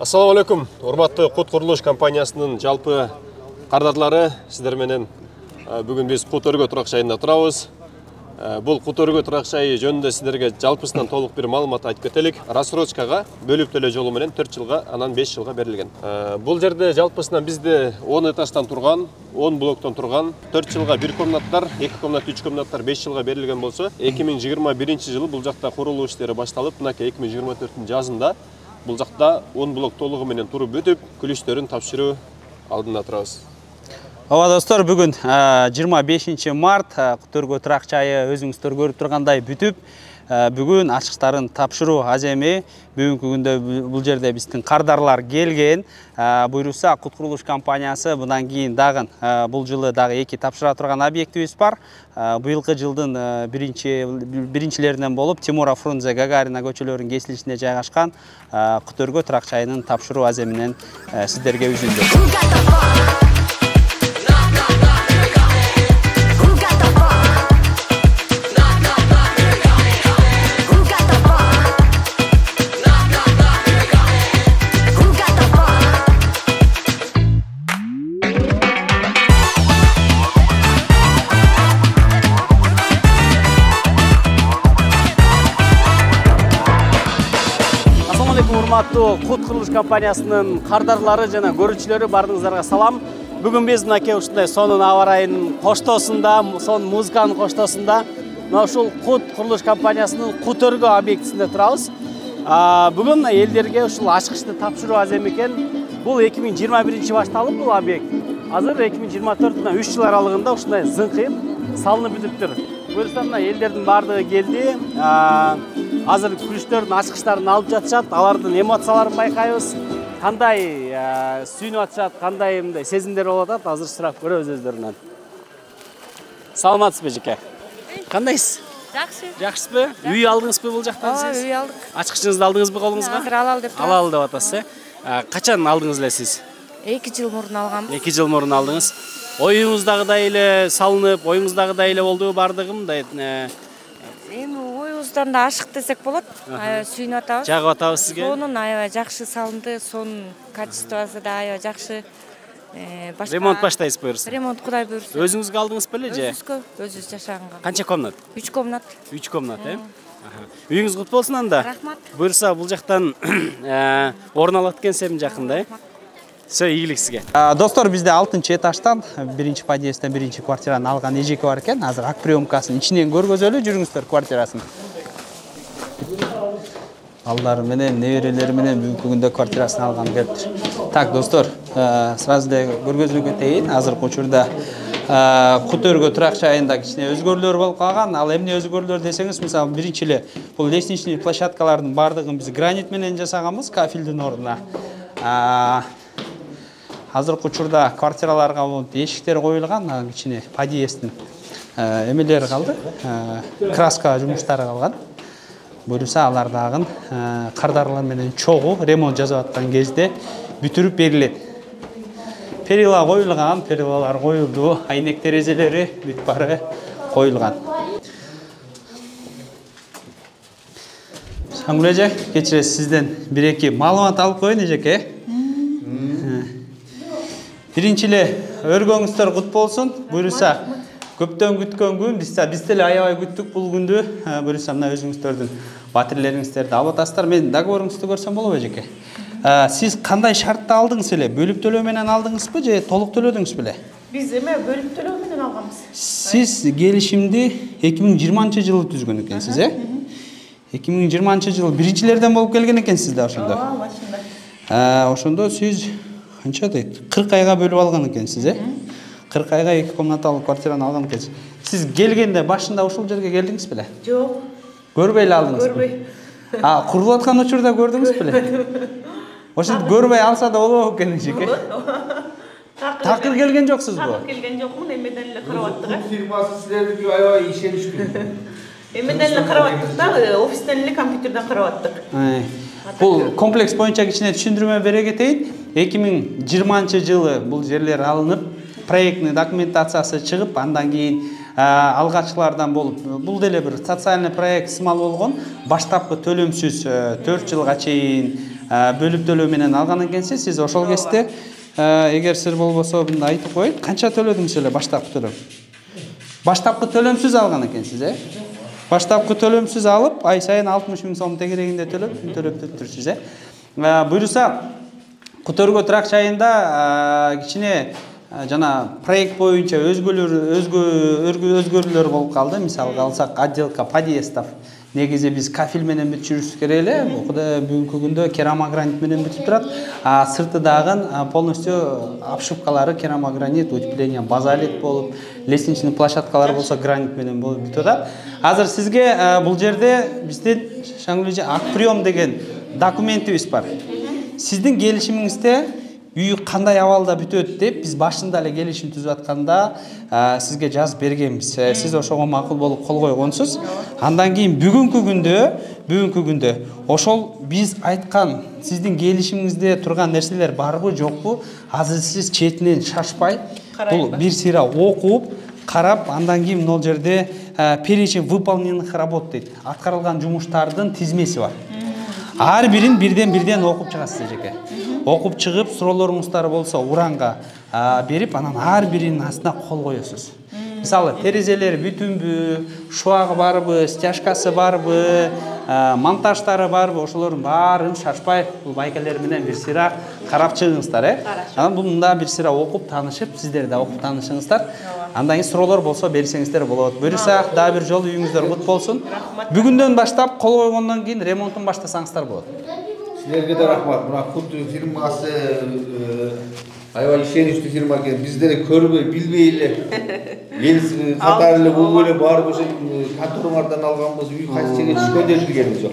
Ассаламу алейкум, урматтуу Кут курулуш компаниясынын жалпы кардарлары, сиздер менен бүгүн биз Кут өргө турак жайында турабыз. Бул Кут өргө турак жайы жөнүндө сиздерге жалпысынан толук бир маалымат айтып кетелик. Рассрочкага бөлүп төлөө жолу менен 4 жылга, анан 5 жылга берилген. Бул жерде жалпысынан бизде 10 этаждан турган, 10 блоктон турган, 4 жылга 1 комнаттар, 2 комнат, 3 комнаттар 5 жылга берилген болсо, 2021 жылы бул жакта курулуу иштери башталып, мынакей 2024 жазында бул жакта 10 блок толугу менен туруп бүтүп, күлүштөрүн тапшыруу алдында турабыз. Ооба достор, бүгүн 25 март Кут өргө турак жайы өзүңүздөр көрүп тургандай бүтүп, бүгүн ачыктарын тапшыруу аз эми. Бүгүнкү күндө бул жерде биздин кардарлар келген. Буйруса Кут курулуш компаниясы мындан кийин дагы бул жылы дагы 2 тапшыра турган объектибиз бар. Быйылкы жылдын биринчилеринен болуп Тимура Фрунзе Гагарина көчөлөрүнүн кесилишинде жайгашкан Кут өргө турак жайынын тапшыруу аз эминен сиздерге үзүндү. Урматтуу Кут курулуш компаниясынын кардарлары жана көрүүчүлөрү, баарыңыздарга салам. Бүгүн биз мынакей ушундай сонун аба ырайынын коштоосунда, сонун музыканын коштоосунда мына ушул Кут курулуш компаниясынын Кут өргө объектисинде турабыз. Бүгүн элдерге ушул ачкычты тапшыруу аз эми экен. Бул 2021 башталып бул объект. Азыр 2024 3 жыл аралыгында ушундай зыңкыйып салынып бүтүптүр. Буюрса мына элдердин баардыгы келди. Азыр күлүштөрдүн ачкычтарын алып жатышат, алардын эмоцияларын байкайбыз. Кандай сүйүнүп атышат, кандай мындай сезимдер болуп атат, азыр сурап көрөбүз өздөрүнөн. Саламатсызбы жеке? Кандайсыз? Жакшы. Жакшысызбы? Үй алдыңызбы бул жактан сиз? Үй алдык. Ачкычыңызды алдыңызбы колуңузга? Азыр алалы деп. Алалы деп атасыз. Качан алдыңыз эле сиз? 2 жыл мурун алганбыз. 2 жыл мурун алдыңыз. Оюңуздагыдай эле салынып, оюңуздагыдай эле болду бардыгы мындай? Эми оюбуздан да ашык десек болот. Сүйүнүп атабыз. Жагып атабыз сизге. Сонун аябай жакшы салынды, сонун качествосы да аябай жакшы. Ремонт баштайсыз буюрса? Ремонт Кудай буйрса. Өзүңүзгө алдыңыз беле же? Өзүбүзгө, өзүбүз жашаганга. Канча комнат? 3 комнат. 3 комнат, Үйүңүз кут болсун анда. Рахмат. Буюрса бул жактан орун алат экенсиз жакында, Все, ийгилик сизге. Достор, бизде 6 этаждан, биринчи подъездден биринчи квартираны алган эжеке бар экен. Азыр ак приёмкасын ичинен көргөзөлү, жүрүңүздөр квартирасын. Балдары менен, неберелери менен бүгүнкү күндө квартирасын алган келиптир. Так, достор, сразу эле көргөзүп кетейин. Азыркы учурда Кут өргө турак жайында кичине өзгөрүүлөр болуп калган. Ал эмне өзгөрүүлөр десеңиз, мисалы, биринчи эле бул лестничный площадкалардын бардыгын биз гранит менен жасаганбыз, кафелдин ордуна. Азыркы учурда квартираларга эшиктер коюлган, кичине подъезддин эмелери калды, краска жумуштары калган. Буюрса алар дагы кардарлар менен чогуу ремонт жасап аткан кезде бүтүрүп берилет. Перила коюлган, перилалар коюлду, айнек терезелери бүт баары коюлган. Саңгүл эже, кечиресиз, сизден 1-2 маалымат алып коеюн эжеке. Биринчи эле өргөңүздөр кут болсун. Буюрса көптөн күткөн күн, биз деле аябай күттүк бул күндү. Буюрса мына өзүңүздөрдүн батирлериңиздерди алып атасыздар. Мен договоруңузду көрсөм болобу эжеке? Сиз кандай шартта алдыңыз эле? Бөлүп төлөө менен алдыңызбы же толук төлөдүңүз беле? Биз эме бөлүп төлөө менен алганбыз. Сиз келишимди 2020 жылы түзгөн экенсиз, 2020 жылы биринчилерден болуп келген экенсиз да ошондо. Ошондо сиз канча дейт? 40 айга бөлүп алган экенсиз, 40 айга 2 комнаталуу квартираны алган экенсиз. Сиз келгенде башында ушул жерге келдиңиз беле? Жок. Көрбөй эле алдыңыз? Көрбөй. Курулуп аткан учурда көрдүңүз беле? Ошентип көрбөй алса да болобу экен эжеке? Такыр келген жоксузбу? Такыр келген жокмун, эмеден эле карап аттык. Фирмасы силердики аябай ишеничтүү. Эмеден эле карап аттык да, офистен эле компьютерден карап аттык. Бул комплекс боюнча кичине түшүндүрмө бере кетейин. 2020 жылы бул жерлер алынып, проектный документациясы чыгып, андан кийин алгачкылардан болуп, бул деле бир социальный проект сымал болгон. Баштапкы төлөмсүз 4 жылга чейин бөлүп төлөө менен алган экенсиз. Сиз ошол кезде эгер сыр болбосо мында айтып коеюн, канча төлөдүңүз эле баштапкы төлөм? Баштапкы төлөмсүз алган экенсиз, Баштапкы төлөмсүз алып, ай сайын 60 000 сом тегерегинде төлөп турчусуз, Буюрса, Кутөргө турак жайында кичине жана проект боюнча өзгөрүүлөр болуп калды. Мисалга алсак, отделка подъездов негизи биз кафель менен бүтүрүшүбүз керек эле. Бул бүгүнкү күндө керамогранит менен бүтүп турат. Сырты дагы полностью обшивкалары керамогранит, утепление базалит болуп, лестничный площадкалар болсо гранит менен болуп бүтүп атат. Азыр сизге бул жерде биздин Шаңгүлөжө акприом деген документибиз бар. Сиздин келишимиңизде үй кандай абалда бүтөт деп биз башында эле келишим түзүп атканда сизге жазып бергенбиз. Сиз ошого макул болуп кол койгонсуз. Андан кийин бүгүнкү күндө ошол биз айткан сиздин келишимиңизде турган нерселер барбы, жокпу? Азыр сиз четинен шашпай, бул бир сыйра окуп, карап, андан кийин ол жерде перечень выполненных работ дейт. Аткарылган жумуштардын тизмеси бар. Ар бирин бирден окуп чыгасыз жеке. Окуп чыгып, суроолоруңуздар болсо уранга берип, анан ар биринин астына кол коесуз. Мисалы, терезелери бүтүнбү, шуагы барбы, стяжкасы барбы, монтаждары барбы, ошолордун баарын шашпай, бул байкелер менен бир сыйра карап чыгыңыздар, Анан мында бир сыйра окуп таанышып, сиздер да окуп таанышыңыздар. Андан кийин суроолор болсо берсеңиздер болот. Буюрса, дагы бир жолу үйүңүздөр кут болсун. Бүгүндөн баштап кол койгондон кийин ремонтун баштасаңыздар болот. Силерге де рахмат. Мына Кут фирмасы аябай ишеничтүү фирма экен. Биздери көрбөй, билбей эле. Эл катары эле бул эле барып ошо конторалардан алганбыз, үй кайсы жерге түшкөн деп билгенбиз жок.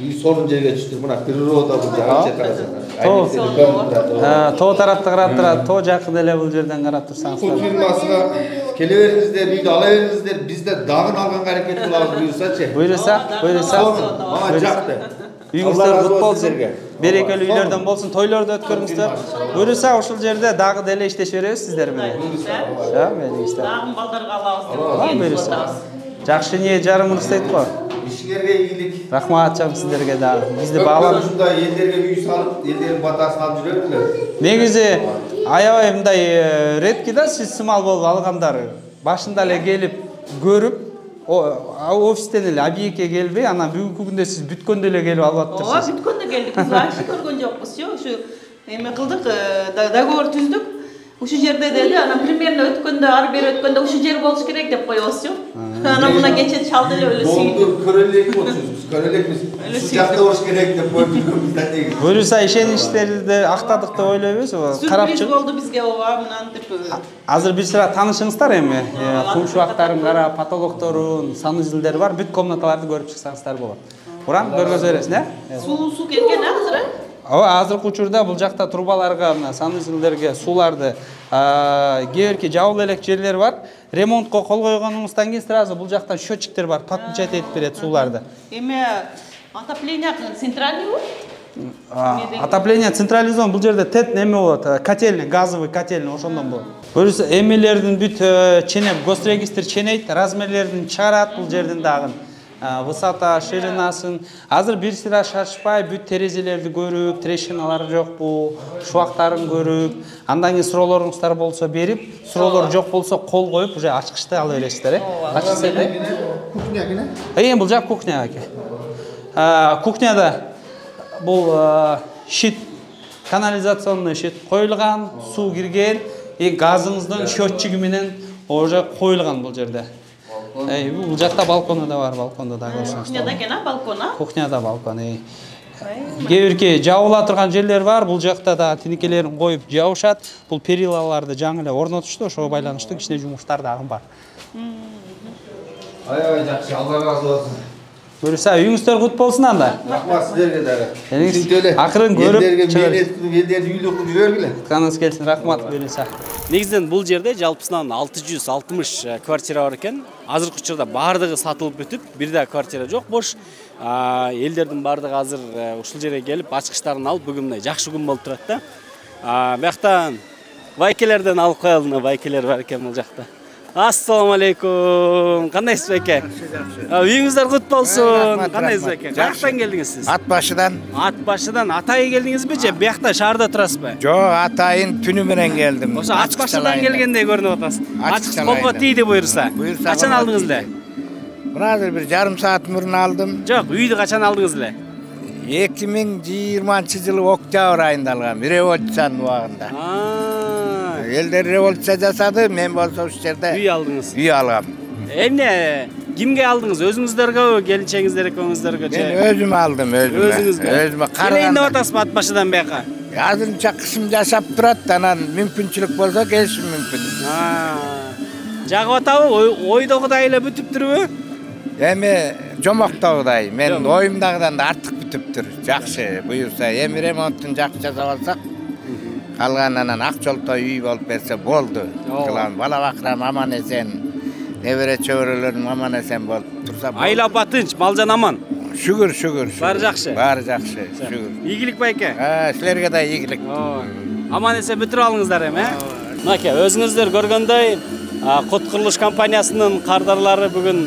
Үй сонун жерге түштү. Мына природа бул жагача карасаңар. Тоо тарапты карап турат, тоо жакын эле бул жерден карап турсаңыздар. Кут фирмасына келе бериңиздер, үйдү ала бериңиздер. Биз да дагы алганга аракет кылабыз буюрсачы. Буюрса. Мага жакты. Үйүңүздөр кут болсун. Берекелүү үйлөрдөн болсун, тойлорду өткөрүңүздөр. Буюрса ошол жерде дагы деле иштеше беребиз сиздер менен. Дагы балдарга алабыз. Буюрса. Жакшы ниет жарым ырыстайт го. Ишиңерге ийгилик. Рахмат жам сиздерге дагы. Бизди баалап ушундай элдерге үй салып, элдердин батасын алып жүрөтүлөр. Негизи аябай мындай редки да сиз сымал болуп алгандар. Башында эле келип көрүп, офистен эле объектке келбей, анан бүгүнкү күндө сиз бүткөндө эле келип алып атыптырсыз. Бүткөндө келдик. Биз вообще көргөн жокпуз. Ушу эме кылдык, договор түздүк. Ушу жерде деди, анан примерно өткөндө, ар бери өткөндө ушу жер болуш керек деп коебуз. Анан мына кече чалды эле өлө Долдур көрөлек болчубуз, көрөлекпиз. Ушу жакта болуш керек деп койдук да. Буюрса ишеничтерди актадык деп ойлойбуз. Карап чык. Болду бизге ооба мынантип. Азыр бир сыра таанышыңыздар эми. Кум шуактарын карап, потолокторун, санузелдери бар, бүт комнаталарды көрүп чыксаңыздар болот. Уран көргөзө бересиз, Суу келген азыр, Азыркы учурда бул жакта трубаларга, санузелдерге сууларды кээ-бирки жабыл элек жерлер бар. Ремонтко кол койгонуңуздан кийин сразу бул жактан счетчиктер бар, подключать этип берет сууларды. Эме отопление центральный Отопление централизован, бул жерде тет неме болот, котельный, газовый котельный ошондон болот. Буюрса эмелердин бүт ченеп, госрегистр ченейт, размерлерин чыгарат бул жердин дагы. Высота, ширинасын. Азыр бир сыра шашпай, бүт терезелерди көрүп, трещиналар жокпу, шуактарын көрүп, андан кийин суроолоруңуздар болсо берип, суроолор жок болсо кол коюп, уже ачкычты ала бересиздер, Ачкычты. Кухня Бул жак кухня аке. Кухняда бул щит, канализационный щит коюлган, суу кирген, газыңыздын счетчиги менен уже коюлган бул жерде. Бул жакта балкону да бар, балконда да көрсөңүз. Кухняда экен, балкона? Кухняда балкон. Кээ-бирки жабыла турган жерлер бар, бул жакта да тинекелерин коюп жабышат. Бул перилаларды жаңы эле орнотушту, ошого байланыштуу кичине жумуштар дагы бар. Аябай жакшы, Алла разы болсун. Буюрса үйүңүздөр кут болсун анда. Рахмат сиздерге дагы. Акырын көрүп, элдерди үйлүү кылып жүргүлө. Каныңыз келсин, рахмат буюрса. Негизинен бул жерде жалпысынан 660 квартира бар экен. Азыркы учурда баардыгы сатылып бүтүп, бир да квартира жок, бош. Элдердин баардыгы азыр ушул жерге келип, ачкычтарын алып, бүгүн мындай жакшы күн болуп турат да. Бияктан байкелерден алып коелу, байкелер бар экен бул жакта. Assalamu алейкум. Кандайсыз беке? Үйүңүздөр кут болсун. Кандайсыз беке? Каяктан келдиңиз сиз? Атбашыдан. Атбашыдан Атайы келдиңизби же биякта шаарда турасызбы? Жок, Атайын түнү менен келдим. Ошо Атбашыдан келгендей көрүнүп атасыз. Ачык колго тийди буйрса. Качан алдыңыз эле? Мына азыр бир жарым саат мурун алдым. Жок, үйдү качан алдыңыз эле? 2020-жылы октябрь айында алгам, революциянын убагында. Элдер революция жасады, мен болсо ушул жерде Үй алдыңыз. үй алгам. Эмне? Кимге алдыңыз? Өзүңүздөргө, келинчегиңиздер экөөңүздөргө же? Мен өзүм алдым, өзүмө. Өзүңүзгө. Өзүмө Келейин деп караган. атасызбы Атбашыдан бияка? Азырынча кышым жашап турат, анан мүмкүнчүлүк болсо келишим мүмкүн. Жагып атабы? Ойдогудай эле бүтүптүрбү? Эми жомоктогудай, мен оюмдагыдан да артык бүтүптүр. Жакшы, буюрса, эми ремонтун жакшы жасап алсак, калганынан ак жолтой үй болуп берсе болду. Кылам, бала бакырам аман эсен, небере чөбөрөлөрүм аман эсен болуп турса болду. Айла батынч, малжан аман. Шүгүр. Баары жакшы? Баары жакшы, шүгүр. Ийгилик байке. Силерге да ийгилик. Аман эсен бүтүрүп алыңыздар эми, Мынакей, өзүңүздөр көргөндөй, Кут курулуш компаниясынын кардарлары бүгүн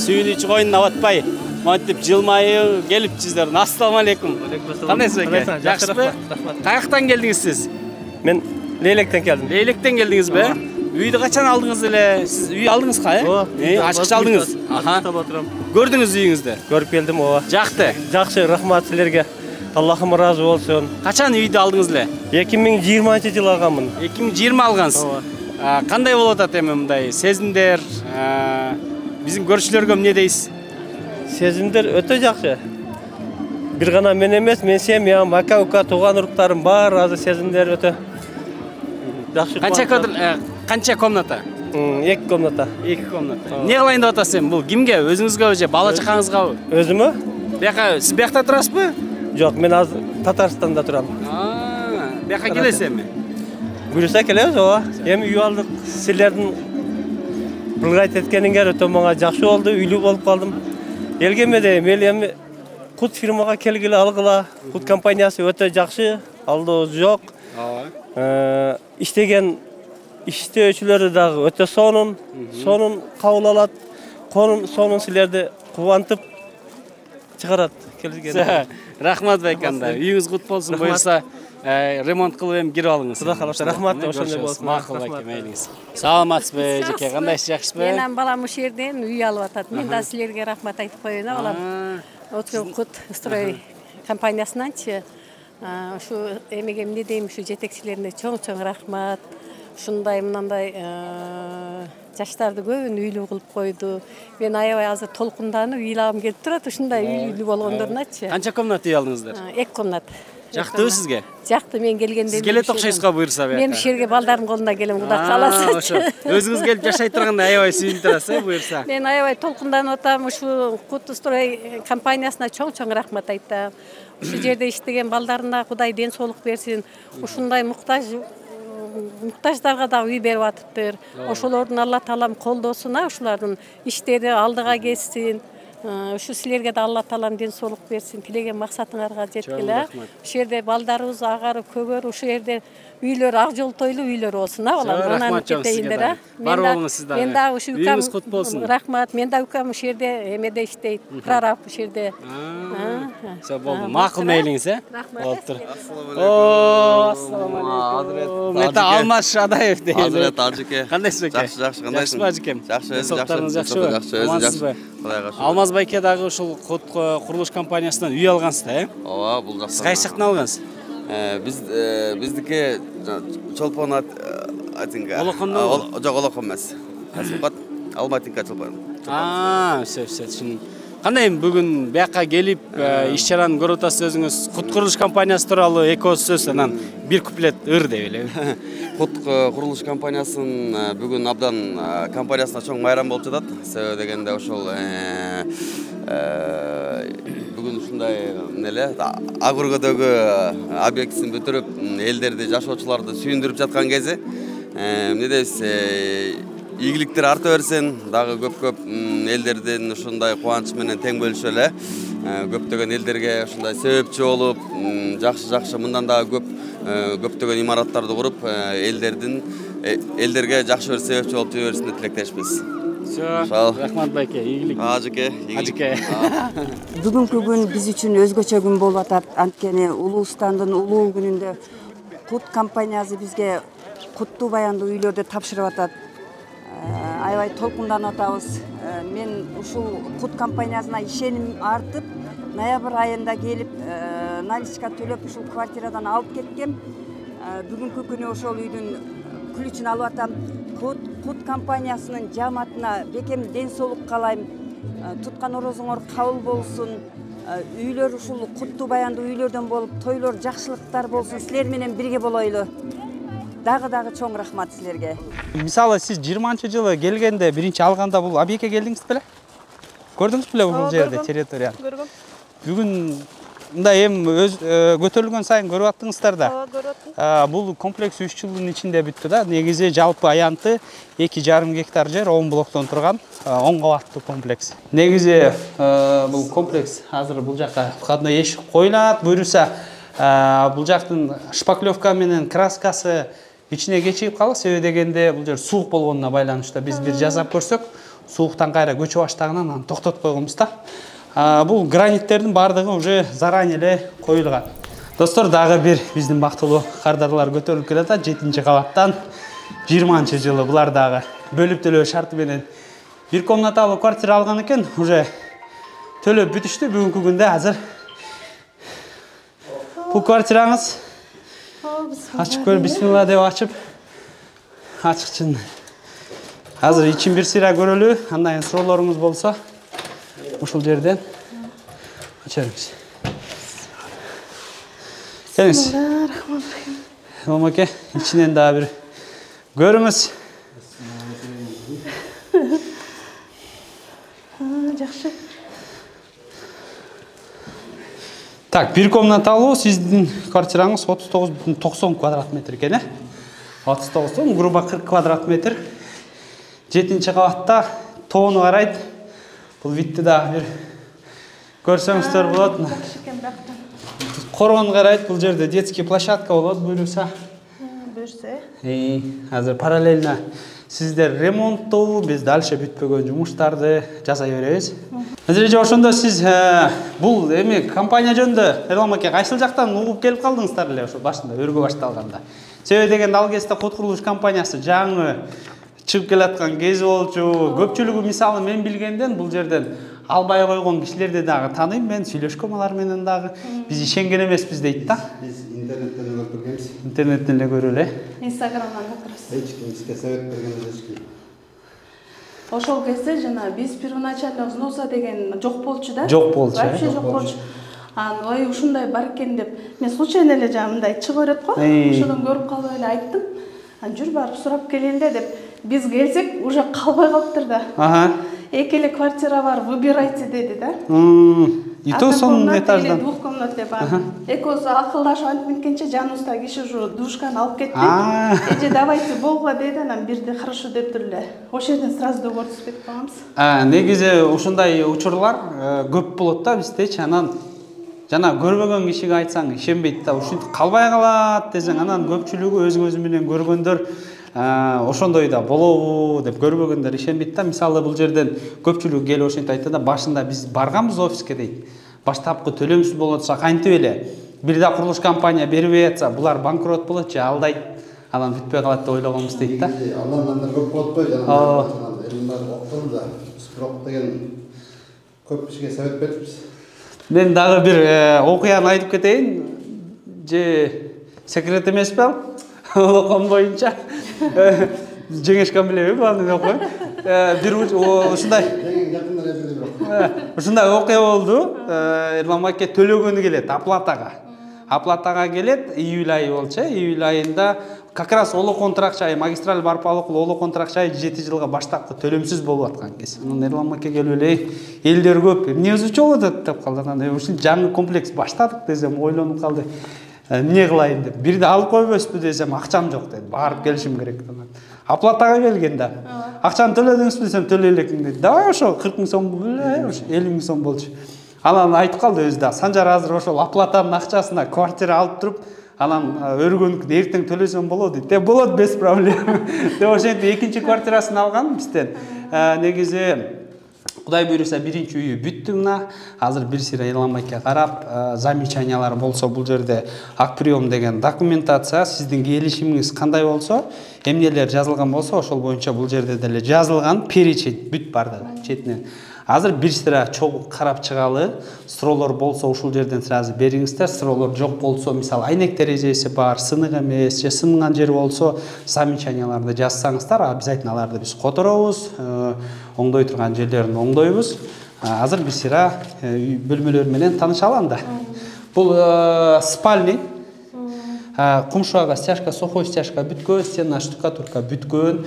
сүйүнүүчү коюнун абатпай монтип жылмайы келипчиздер. Ассаламу алейкум. Кандайсыз беке? Жакшыбы? Каяктан келдиңиз сиз? Мен Лейлектен келдим. Лейлектен келдиңизби? Үйдү качан алдыңыз эле? Сиз үй алдыңызга, ачыкча алдыңыз. Көрдүңүз үйүңүздү? Көрүп келдим, ооба. Жакты. Жакшы, рахмат силерге. Аллахым ыраазы болсун. Качан үйдү алдыңыз эле? 2020-жылы алганмын. 2020 алгансыз. Кандай болуп атат эми мындай сезимдер? Биздин көрүүчүлөргө эмне дейсиз? Сезимдер өтө жакшы. Бир гана мен эмес, мен семьям, ака-ука, тууган уруктарым бар, азыр сезимдер өтө жакшы. Канча комната? 2 комната. 2 комната. Эмне кылайын деп атасыз эми? Бул кимге? Өзүңүзгө же бала чакаңызгабы? Өзүмө? Бияка сиз биякта турасызбы? Жок, мен азыр Татарстанда турам. Бияка келесиз эми? Буюрса келебиз, ооба. Эми үй алдык. Силердин булгайт эткениңер өтө мага жакшы болду, үйлүү болуп калдым. Элге эмедейм, эл эми Кут фирмага келгиле алгыла. Кут компаниясы өтө жакшы, алдоо жок. Иштеген иштөөчүлөрү дагы өтө сонун кабыл алат. Сонун силерди кубантып чыгарат келген. Рахмат байканда. Үйүңүз кут болсун, буюрса ремонт кылып эми кирип алыңыз. Кудай кааласа, рахмат, ошондой болсун. Макул байке, мейлиңиз. Саламатсызбы, жеке, кандайсыз, жакшысызбы? Менен балам ушул жерден үй алып атат. Мен да силерге рахмат айтып коеюн, балам. Кут строй компаниясынанчы ушу эмеге эмне дейм, ушу жетекчилерине чоң рахмат. Ушундай мындай жаштарды көбүн үйлүү кылып койду. Мен аябай азыр толкунданып ыйлагым келип турат, ушундай үйлүү болгондоруначы. Канча комната үй алдыңыздар? 2 комната. Жактыбы сизге? Жакты, мен келгенде. Сиз келет окшойсузга буйрса бияка. Мен ушул жерге балдардын колунда келем, Кудай кааласа. Өзүңүз келип жашай турганда аябай сүйүнүп турасыз, буйрса. Мен аябай толкунданып атам, ушу Кут строй компаниясына чоң рахмат айтам. Ушул жерде иштеген балдарына Кудай ден соолук берсин. Ушундай муктаждарга да үй берип атыптыр. Ошолордун Алла таалам колдосун, ушулардын иштери алдыга кетсин. Ушу силерге да Алла таалам ден соолук берсин, тилеген максатыңарга жеткиле. Ушул жерде балдарыбыз агарып көгөр, ушул жерде үйлөр ак жолтойлуу үйлөр болсун, балам. Анан кетейиндер, бар болуңуз сиз дагы. Мен да ушу үйүңүз кут болсун. Рахмат. Мен да укам ушул жерде эмеде иштейт, прораб ушул жерде. Все болду. Макул мейлиңиз, Болуптур. Ассаламу алейкум. Мета Алмаз Шадаев деген. Азырет Ажыке. Кандайсыз беке? Жакшы, кандайсың? Жакшыбы ажыкем? Жакшы, Соктарыңыз жакшыбы? Жакшы. Алмаз байке дагы ушул Кут курулуш компаниясынан үй алгансыз да, Ооба, бул жакшы. Сиз кайсы жактан алгансыз? Биздики Чолпон Атинга. Олокондо? Жок, Олокон эмес. Алматинка Чолпон. Все, түшүндүм. Кандай бүгүн бияка келип иш-чараны көрүп атасыз өзүңүз? Кут курулуш компаниясы тууралуу экөөбүз сөз, анан бир куплет ыр деп эле. Кут курулуш компаниясынын бүгүн абдан компаниясына чоң майрам болуп жатат. Себеби дегенде ошол бүгүн ушундай эле ак өргөдөгү объектисин бүтүрүп, элдерди, жашоочуларды сүйүндүрүп жаткан кези, эмне дейсиз, ийгиликтер арта берсин, дагы көп элдердин ушундай кубанычы менен тең бөлүшө эле. Көптөгөн элдерге ушундай себепчи болуп, жакшы мындан дагы көптөгөн имараттарды куруп, элдердин элдерге жакшы бир себепчи болуп жүрө берсин деп тилектешпиз. Рахмат байке, ийгилик. Ажыке, ийгилик. Бүгүнкү күн биз үчүн өзгөчө күн болуп атат. Анткени Улуустандын улуу күнүндө Кут компаниясы бизге куттуу баяндуу үйлөрдү тапшырып атат. Аябай толкунданып атабыз. Мен ушул Кут компаниясына ишеним артып, ноябрь айында келип, наличка төлөп ушул квартирадан алып кеткем. Бүгүнкү күнү ошол үйдүн ключун алып атам. Кут компаниясынын жамаатына бекем ден соолук каалайм. Туткан орозуңор кабыл болсун. Үйлөр ушул куттуу баяндуу үйлөрдөн болуп, тойлор жакшылыктар болсун. Силер менен бирге болойлу. Дагы чоң рахмат силерге. Мисалы сиз 20-жылы келгенде, биринчи алганда бул объектке келдиңиз беле? Көрдүңүз беле бул жерде территорияны? Көргөм. Бүгүн мындай көтөрүлгөн сайын көрүп аттыңыздар да. Бул комплекс 3 жылдын ичинде бүттү да. Негизи жалпы аянты 2,5 гектар жер 10 блоктон турган 10 кабаттуу комплекс. Негизи бул комплекс азыр бул жакка входной эшик коюлат. Буюрса бул жактын шпаклевка менен краскасы ичине кечигип калат. Себеби дегенде бул жер суук болгонуна байланыштуу. Биз бир жасап көрсөк, сууктан кайра көчүп баштагынан аны токтотуп койгонбуз да. Бул граниттердин бардыгы уже заранее эле коюлган. Достор, дагы бир биздин бактылуу кардарлар көтөрүлүп келатат 7-кабаттан 20-жылы. Булар дагы бөлүп төлөө шарты менен бир комнаталуу квартира алган экен. Уже төлөп бүтүштү. Бүгүнкү күндө азыр бул квартираңыз ачып көр, бисмилла деп ачыкчын. Азыр ичин бир сыйра көрөлү. Андан кийин суроолоруңуз болсо ушул жерден ачарбыз. Келиңиз. Омаке, ичинен дагы бир көрүңүз. Жакшы. Так, бир комнаталуу сиздин квартираңыз 39,90 квадрат метр экен, 39, грубо 40 квадрат метр. 7-кабатта тоону карайт. Бул витти да бир көрсөңүздөр болот. Корон карайт, бул жерде детский площадка болот, буюрса. Азыр параллельно сиздер ремонттоо, биз дальше бүтпөгөн жумуштарды жасай беребиз. Азырынча ошондо сиз бул эми компания жөнүндө Эрлан аке кайсыл жактан угуп келип калдыңыздар эле ошо башында өргө башталганда? Себеби дегенде ал кезде Кут курулуш компаниясы жаңы чыгып келаткан кези болчу. Көпчүлүгү мисалы мен билгенден бул жерден албай койгон кишилерди дагы тааныйм. Мен сүйлөшкөм алар менен дагы. Биз ишенген эмеспиз дейт да. Биз интернеттен көрүп келгенбиз. Интернеттен эле көрүп эле. Инстаграмдан да көрөбүз. Эч ким бизге совет берген эмес. Ошол кезде жана биз первоначально взноса деген жок болчу да. Жок болчу. Вообще жок болчу. Ой ушундай бар экен деп мен случайно эле мындай чыгып берет го. Ошодон көрүп калып эле айттым. Жүр барып сурап келели деп биз келсек уже калбай калыптыр да. Эки эле квартира бар, выбирайте деди да. И то сонун этаждан. Двухкомнатный бар. Экөөсү акылдашып антип минкенче жаныбызда киши ушу душканы алып кетти. Эже давайте болгула деди, анан бирде хорошо дептир эле. Ошол жерден сразу договор түзүп калганбыз. Негизи ушундай учурлар көп болот да биздечи. Анан жана көрбөгөн кишиге айтсаң ишенбейт да. Ушинтип калбай калат десең, анан көпчүлүгү өз көзү менен көргөндөр ошондой да болобу деп көрбөгөндөр ишенбейт да. Мисалы бул жерден көпчүлүгү келип ошентип айтты да, башында биз барганбыз офиске дейт. Баштапкы төлөмсүз болот атса кантип эле бир да курулуш компания бербей атса булар банкрот болот же алдайт. Анан бүтпөй калат деп ойлогонбуз дейт да. Алдангандар көп болот го жана. Элмар октун да спрок деген көп кишиге совет бериппиз. Мен дагы бир окуяны айтып кетейин. Же секрет эмеспи ал? Улуком боюнча. Жеңешкан билебейм аны окуй. Бир ушундай окуя болду. Эрлан аке төлөгөнү келет оплатага. Оплатага келет, июль айы болчу. Июль айында как раз Олокон Тракчай, магистраль Барпалыкул Олокон Тракчай 7 жылга баштапкы төлөмсүз болуп аткан кез. Анан Эрлан аке келип эле элдер көп. Эмне өзүчө болот деп калды. Анан ушул жаңы комплекс баштадык десем ойлонуп калды. Эмне кылайын деп. Бирде алып койбойсузбу десем акчам жок деди. Барып келишим керек деп. Оплатага келгенде акчаны төлөдүңүзбү десем төлөй элекмин деди. Давай ошо 40 000 сом, 50 000 сом болчу. Анан айтып калды өзү да. Санжар азыр ошол оплатанын акчасына квартира алып туруп, анан өргөнүк эртең төлөсөм болот дейт. Болот без проблем. Деп ошентип экинчи квартирасын алган бизден. Негизи Кудай буйруса биринчи үйү бүттү мына. Азыр бир сыйра ыйламайка карап, замечаниялар болсо бул жерде ак прием деген документация, сиздин келишимиңиз кандай болсо, эмнелер жазылган болсо, ошол боюнча бул жерде деле жазылган, перечень бүт бардыгы четинен. Азыр бир сыра чогуу карап чыгалы, суроолор болсо ушул жерден сразу бериңиздер. Суроолор жок болсо, мисалы айнек терезеси бар, сынык эмес, же сынган жери болсо, замечанияларды жазсаңыздар, обязательно аларды биз которобуз, оңдой турган жерлерин оңдойбуз. Азыр бир сыра бөлмөлөр менен таанышалы анда. Бул спальный. Кумшуага стяжка, сухой стяжка бүткөн, стена штукатурка бүткөн,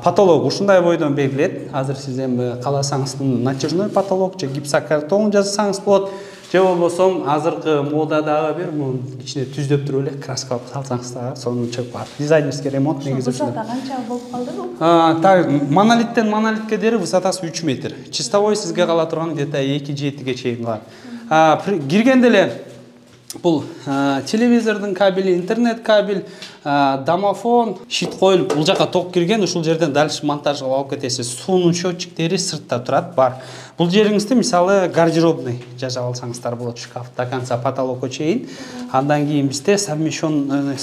потолок ушундай бойдон белгилет. Азыр сиз эми кааласаңыз натяжной потолок же гипсокартон жазсаңыз болот. Же болбосо азыркы модадагы бир муну ичине түздөп туруп эле краска салсаңыз да сонун чыгып бар. Дизайнерский ремонт негизи ушундай. Высота канча болуп калды бул? Так, монолиттен монолитке дери высотасы 3 метр. Чистовой сизге кала турган где-то 2-7ге чейин калат. Киргенде эле бул телевизордун кабели, интернет кабель, домофон, щит коюлуп, бул жака ток кирген, ушул жерден дальше монтажга алып кетесиз. Суунун счетчиктери сыртта турат, бар. Бул жериңизде мисалы гардеробный жашап алсаңыздар болот, шкаф до конца потолокко чейин. Андан кийин бизде совмещенный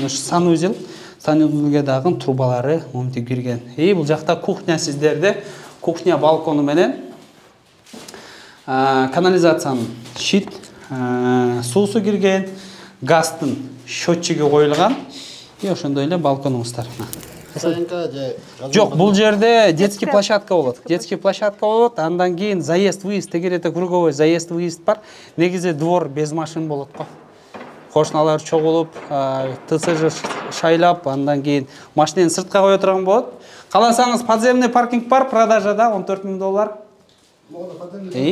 санузелге дагы трубалары монтип кирген. Бул жакта кухня сиздерде, кухня балкону менен канализациянын щит суусу кирген, газдын счетчиги коюлган. Ошондой эле балконуңуздар. Жок, бул жерде детский площадка болот. Детский площадка болот, андан кийин заезд-выезд, тегерете круговой заезд-выезд бар. Негизи двор без машин болот го. Кошуналар чогулуп, ТСЖ шайлап, андан кийин машинени сыртка кое турган болот. Кааласаңыз подземный паркинг бар, продажада $14,000.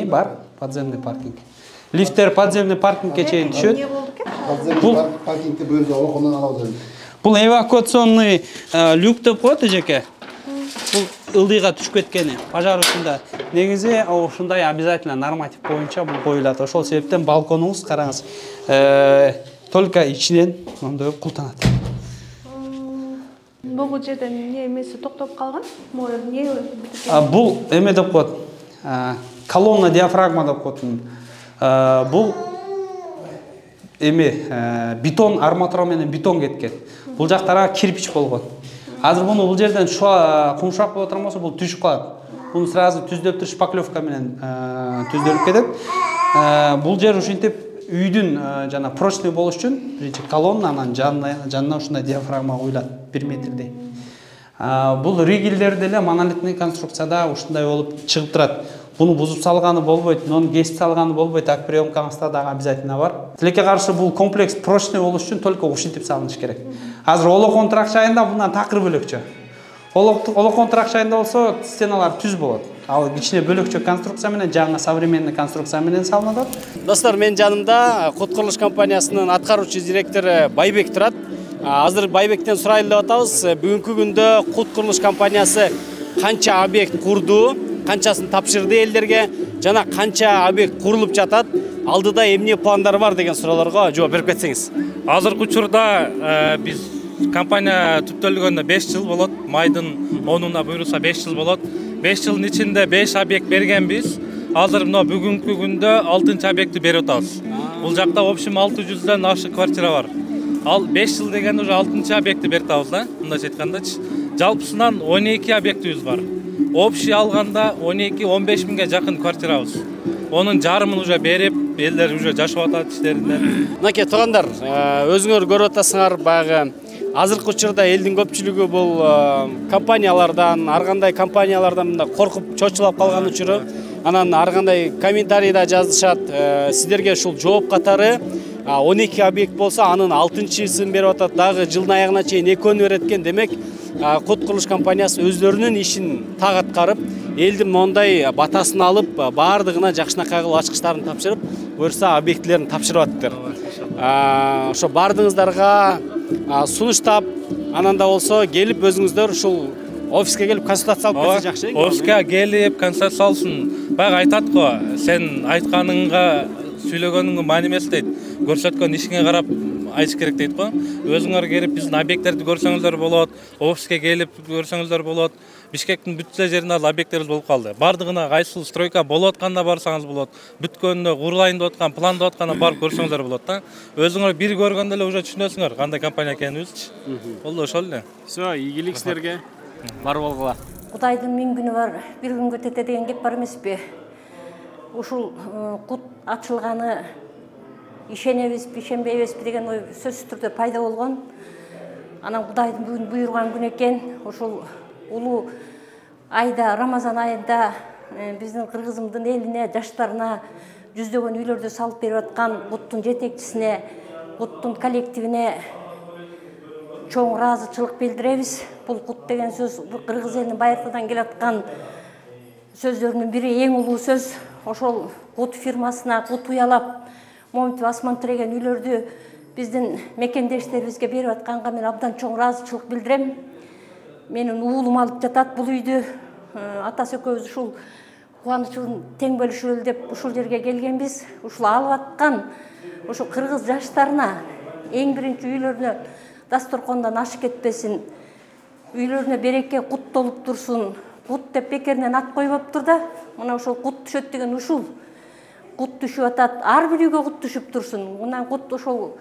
Бар, подземный паркинг. Лифтер подземный паркингке чейин түшөт. Подземный паркингти бөлүп олокондан алабыз. Бул эвакуационный люк деп коет эжеке. Бул ылдыйга түшүп кеткени, пожар учунда. Негизи ушундай обязательно норматив боюнча бул коюлат. Ошол себептен балконуңуз караңыз, только ичинен ондой култанат. Бул жерден эмне эмеси токтоп калган? Бул эме деп коет. Колонна диафрагма деп коет. Бул эме бетон арматура менен бетон кеткен. Бул жактара кирпич болгон. Азыр муну бул жерден кумшак боло турган болсо бул түшүп калат. Муну сразу түздөп туруп шпаклевка менен түздөлүп кетет. Бул жер ушинтип үйдүн жана прочный болуш үчүн биринчи колонна, анан жанына ушундай диафрагма коюлат 1 метрдей. Бул ригелдер деле монолитный конструкцияда ушундай болуп чыгып турат. Буну бузуп салганы болбойт, нон кесип салганы болбойт, ак приемкаңызда дагы обязательно бар. Тилекке каршы бул комплекс прочный болуш үчүн только ушинтип салыныш керек. Азыр олокон тракчайында мындан такыр бөлөкчө. Олокон тракчайында болсо стеналар түз болот. Ал ичине бөлөкчө конструкция менен, жаңы современный конструкция менен салынат. Достор, мен жанымда Кут курулуш компаниясынын аткаруучу директору Байбек турат. Азыр Байбектен сурайлы деп атабыз. Бүгүнкү күндө Кут курулуш компаниясы канча объект курду, канчасын тапшырды элдерге, жана канча объект курулуп жатат, алдыда эмне пландар бар деген суроолорго жооп берип кетсеңиз. Азыркы учурда биз компания түптөлгөндө 5 жыл болот. Майдын 10-уна буйруса 5 жыл болот. 5 жылдын ичинде 5 объект бергенбиз. Азыр мына бүгүнкү күндө 6-чы объектти берип атабыз. Бул жакта в общем 600дөн ашык квартира бар. Ал 5 жыл деген уже 6-чы объектти берип атабыз да. Мындайча айткандачы, жалпысынан 12 объектибиз бар. Общий алганда 12-15 миңге жакын квартирабыз. Onun жарымын уже берип, элдер уже жашап атат иштеринде. Мынакей туугандар, өзүңөр көрүп атасыңар, баягы азыркы учурда элдин көпчүлүгү бул компаниялардан, ар кандай компаниялардан мында коркуп чочулап калган учуру, анан ар кандай комментарийда жазышат. Сиздерге ушул жооп катары 12 объект болсо, анын 6-чысын берип атат, дагы жылдын аягына чейин экөөнү берет экен. Демек, Кут курулуш компаниясы өздөрүнүн ишин так аткарып, элдин мондай батасын алып, баардыгына жакшынакай кылып ачкычтарын тапшырып, буюрса объектилерин тапшырып атыптыр. Ошо баардыгыңыздарга сунуштап, анан да болсо келип өзүңүздөр ушул офиске келип консультация алып келсе жакшы. Офиске келип консультация алсын. Баягы айтат го, сен айтканыңга сүйлөгөнүңгө маани эмес дейт. Көрсөткөн ишиңе карап айтыш керек дейт го. Өзүңөр келип биздин объекттерди көрсөңүздөр болот, офиске келип көрсөңүздөр болот. Бишкектин бүт жеринде объекттерибиз болуп калды. Бардыгына кайсыл стройка болуп атканда барсаңыз болот. Бүткөнүндө курулайын деп аткан, планда атканда барып көрсөңүздөр болот да. Өзүңөр бир көргөндө эле уже түшүнөсүңөр кандай компания экенибизчи. Болду ошол эле. Всё, ийгилик силерге. Бар болгула. Кудайдын 1000 күнү бар, бир күнгө тете деген кеп бар эмеспи? Ушул кут ачылганы ишенебизби, ишенбейбизби деген ой сөзсүз түрдө пайда болгон. Анан Кудайдын бүгүн буйруган күн экен. Ушул улуу айда, Рамазан айында биздин кыргызымдын элине, жаштарына жүздөгөн үйлөрдү салып берип аткан куттун жетекчисине, куттун коллективине чоң ыраазычылык билдиребиз. Бул кут деген сөз кыргыз элинин байыртадан келаткан сөздөрүнүн бири, эң улуу сөз. Ошол кут фирмасына кут уялап, моминтип асман тиреген үйлөрдү биздин мекендештерибизге берип атканга мен абдан чоң ыраазычылык билдирем. Менин уулум алып жатат бул үйдү. Атасы экөөбүз ушул кубанычын тең бөлүшөлү деп ушул жерге келгенбиз. Ушул алып аткан ошо кыргыз жаштарына эң биринчи үйлөрүнө дасторкондон аш кетпесин, үйлөрүнө береке, кут толуп турсун. Кут деп бекеринен ат койбоптур да. Мына ошол кут түшөт деген ушул. Кут түшүп атат, ар бир үйгө кут түшүп турсун. Мына кут ошол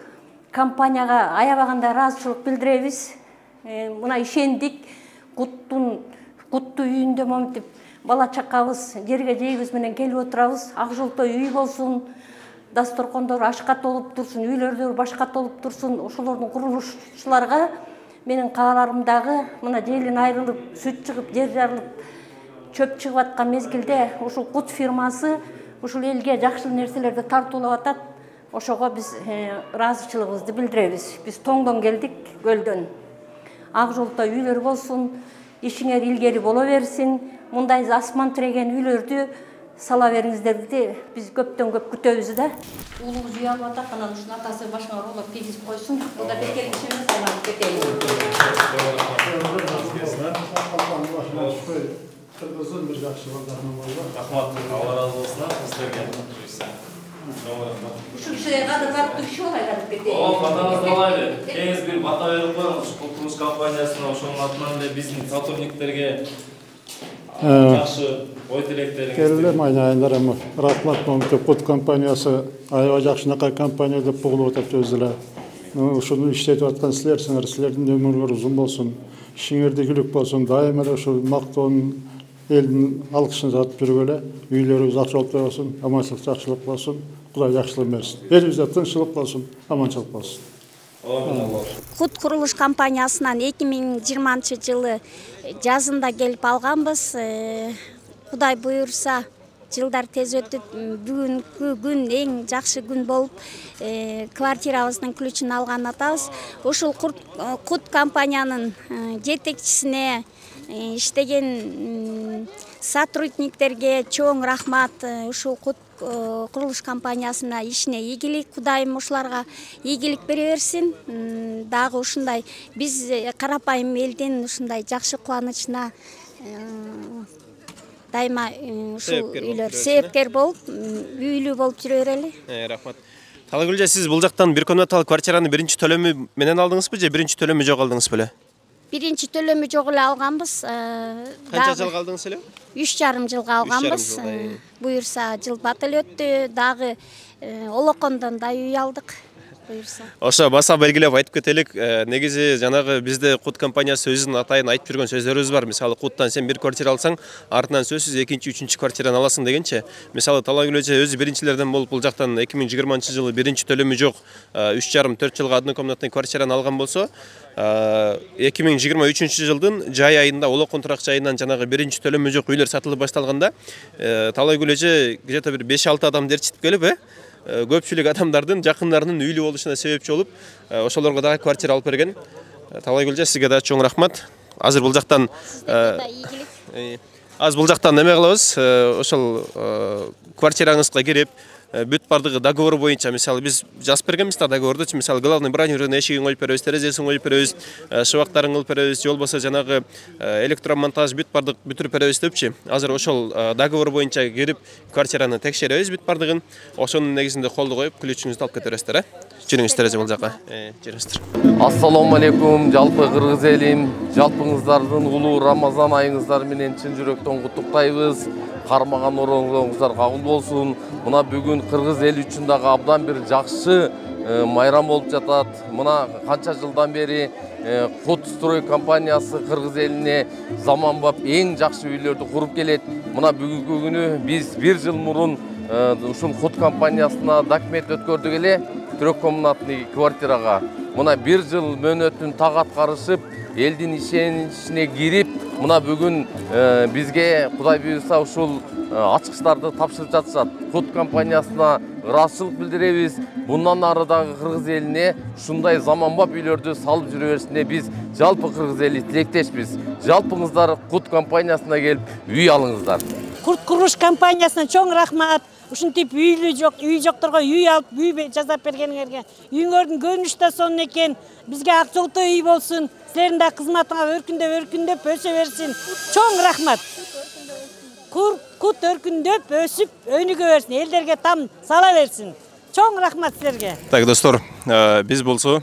компанияга аябаганда ыраазычылык билдиребиз. Мына ишендик, куттуу үйүндө моминтип бала чакабыз, жерге жейибиз менен келип отурабыз. Ак жолтой үй болсун, дасторкондор ашка толуп турсун, үйлөрдөр башка толуп турсун. Ошолордун курулушчуларга менин кааларымдагы мына желин айрылып, сүт чыгып, жер жарылып, чөп чыгып аткан мезгилде ушул кут фирмасы ушул элге жакшы нерселерди тартуулап атат. Ошого биз ыраазычылыгыбызды билдиребиз. Биз тоңдон келдик, көлдөн. Ак жолтой үйлөр болсун, ишиңер илгери боло берсин. Мындай асман тиреген үйлөрдү сала бериңиздерди биз көптөн көп күтөбүз да. Уулубуз үй алып атат, анан ушунун атасы башына оруулап кийгизип койсун. Бул да бекер иш эмес, анан кетейин. Кыргыздын бир жакшы балдарынан болду. Рахмат, Алла разы болсун сиздерге. Ушул кишиге кадыр барып киши болай кадыр кетейин. О, батаңыз алайды. Кеңиз бир бата берип коюңуз. Курулуш компаниясына ошонун атынан эле биздин сотрудниктерге жакшы ой тилектериңизди. Келелем айнайындар эми рахмат моминтип кут компаниясы аябай жакшынакай компания деп угулуп атат өзүлө. Ушуну иштетип аткан силерсиңер, силердин өмүрүңөр узун болсун. Ишиңерде игилик болсун. Дайыма эле ушул мактоонун элдин алкышын сатып жүргөлө. Үйлөрүбүз ак жолтой болсун, аманчылык жакшылык болсун. Кудай жакшылык берсин. Элибизде тынччылык болсун, аманчылык болсун. Кут курулуш компаниясынан 2020 жылы жазында келип алганбыз. Кудай буйрса, жылдар тез өтүп, бүгүнкү күн эң жакшы күн болуп, квартирабыздын ключун алган атабыз. Ушул кут компаниянын жетекчисине, иштеген сотрудниктерге чоң рахмат. Ушул кут курулуш компаниясына ишине ийгилик, Кудайым ушуларга ийгилик бере берсин. Дагы ушундай биз карапайым элдин ушундай жакшы кубанычына дайыма ушул үйлөр себепкер болуп, үйлүү болуп жүрө берели. Рахмат. Талагүлжа, сиз бул жактан бир комнаталык квартираны биринчи төлөмү менен алдыңызбы же биринчи төлөмү жок алдыңызбы эле? Биринчи төлөмү жок эле алганбыз. Канча жылга алдыңыз эле? 3,5 жылга алганбыз. Буйрса жыл бат эле өттү. Дагы Олокондон да үй алдык. Ошо баса белгилеп айтып кетелик. Негизи жанагы бизде кут компаниясы өзүнүн атайын айтып жүргөн сөздөрүбүз бар. Мисалы куттан сен бир квартира алсаң, артынан сөзсүз экинчи, үчүнчү квартираны аласың дегенче. Мисалы Талагүлөчө өзү биринчилерден болуп бул жактан 2020 жылы биринчи төлөмү жок 3,5-4 жылга однокомнатный квартираны алган болсо, 2023 жылдын жай айында Олокон турак жайынан жанагы биринчи төлөмү жок үйлөр сатылып башталганда, Талагүлөчө где-то бир 5-6 адам дертчитип келип, көпчүлүк адамдардын жакындарынын үйлүү болушуна себепчи болуп, ошолорго дагы квартира алып берген. Талагүлжа, сизге да чоң рахмат. Азыр бул жактан неме кылабыз? Ошол квартираңызга кирип, бүт бардыгы договор боюнча, мисалы биз жазып бергенбиз да договорду, мисалы главный бронированный эшигин коюп беребиз, терезесин коюп беребиз, шыбактарын кылып беребиз, же болбосо жанагы электромонтаж бүт бардык бүтүрүп беребиз депчи. Азыр ошол договор боюнча кирип квартираны текшеребиз бүт бардыгын. Ошонун негизинде колду коюп, ключүңүздү алып кете бересиздер, жүрүңүз терезе бул жака. Жүрүңүздөр. Ассаламу алейкум, жалпы кыргыз элин, жалпыңыздардын улуу Рамазан айыңыздар менен чын жүрөктөн куттуктайбыз. Кармаган орооңуздар кабыл болсун. Мына бүгүн кыргыз эл үчүн дагы абдан бир жакшы майрам болуп жатат. Мына канча жылдан бери Кут строй компаниясы кыргыз элине заманбап эң жакшы үйлөрдү куруп келет. Мына бүгүнкү күнү биз 1 жыл мурун ушул Кут компаниясына документ өткөрдүк эле, трехкомнатный квартирага. Мына 1 жыл мөөнөтүн так аткарышып, элдин ишеничине кирип, мына бүгүн бизге Кудай буйруса ушул ачкычтарды тапшырып жатышат. Кут компаниясына ыраазычылык билдиребиз. Bundan ары дагы кыргыз элине ушундай заманбап үйлөрдү салып жүрө беришине биз жалпы кыргыз эли тилектешпиз. Жалпыңыздар Кут компаниясына келип үй алыңыздар. Кут курулуш компаниясына чоң рахмат. Ушинтип үй жокторго үй алып, үй жасап бергениңерге. Үйүңөрдүн көрүнүшү да сонун экен. Бизге ак жолтой үй болсун. Силердин да кызматыңа өркүндөп өсө берсин. Чоң рахмат. Кут өркүндөп өсүп өнүгө берсин, элдерге там сала берсин. Чоң рахмат силерге. Так, достор, биз болсо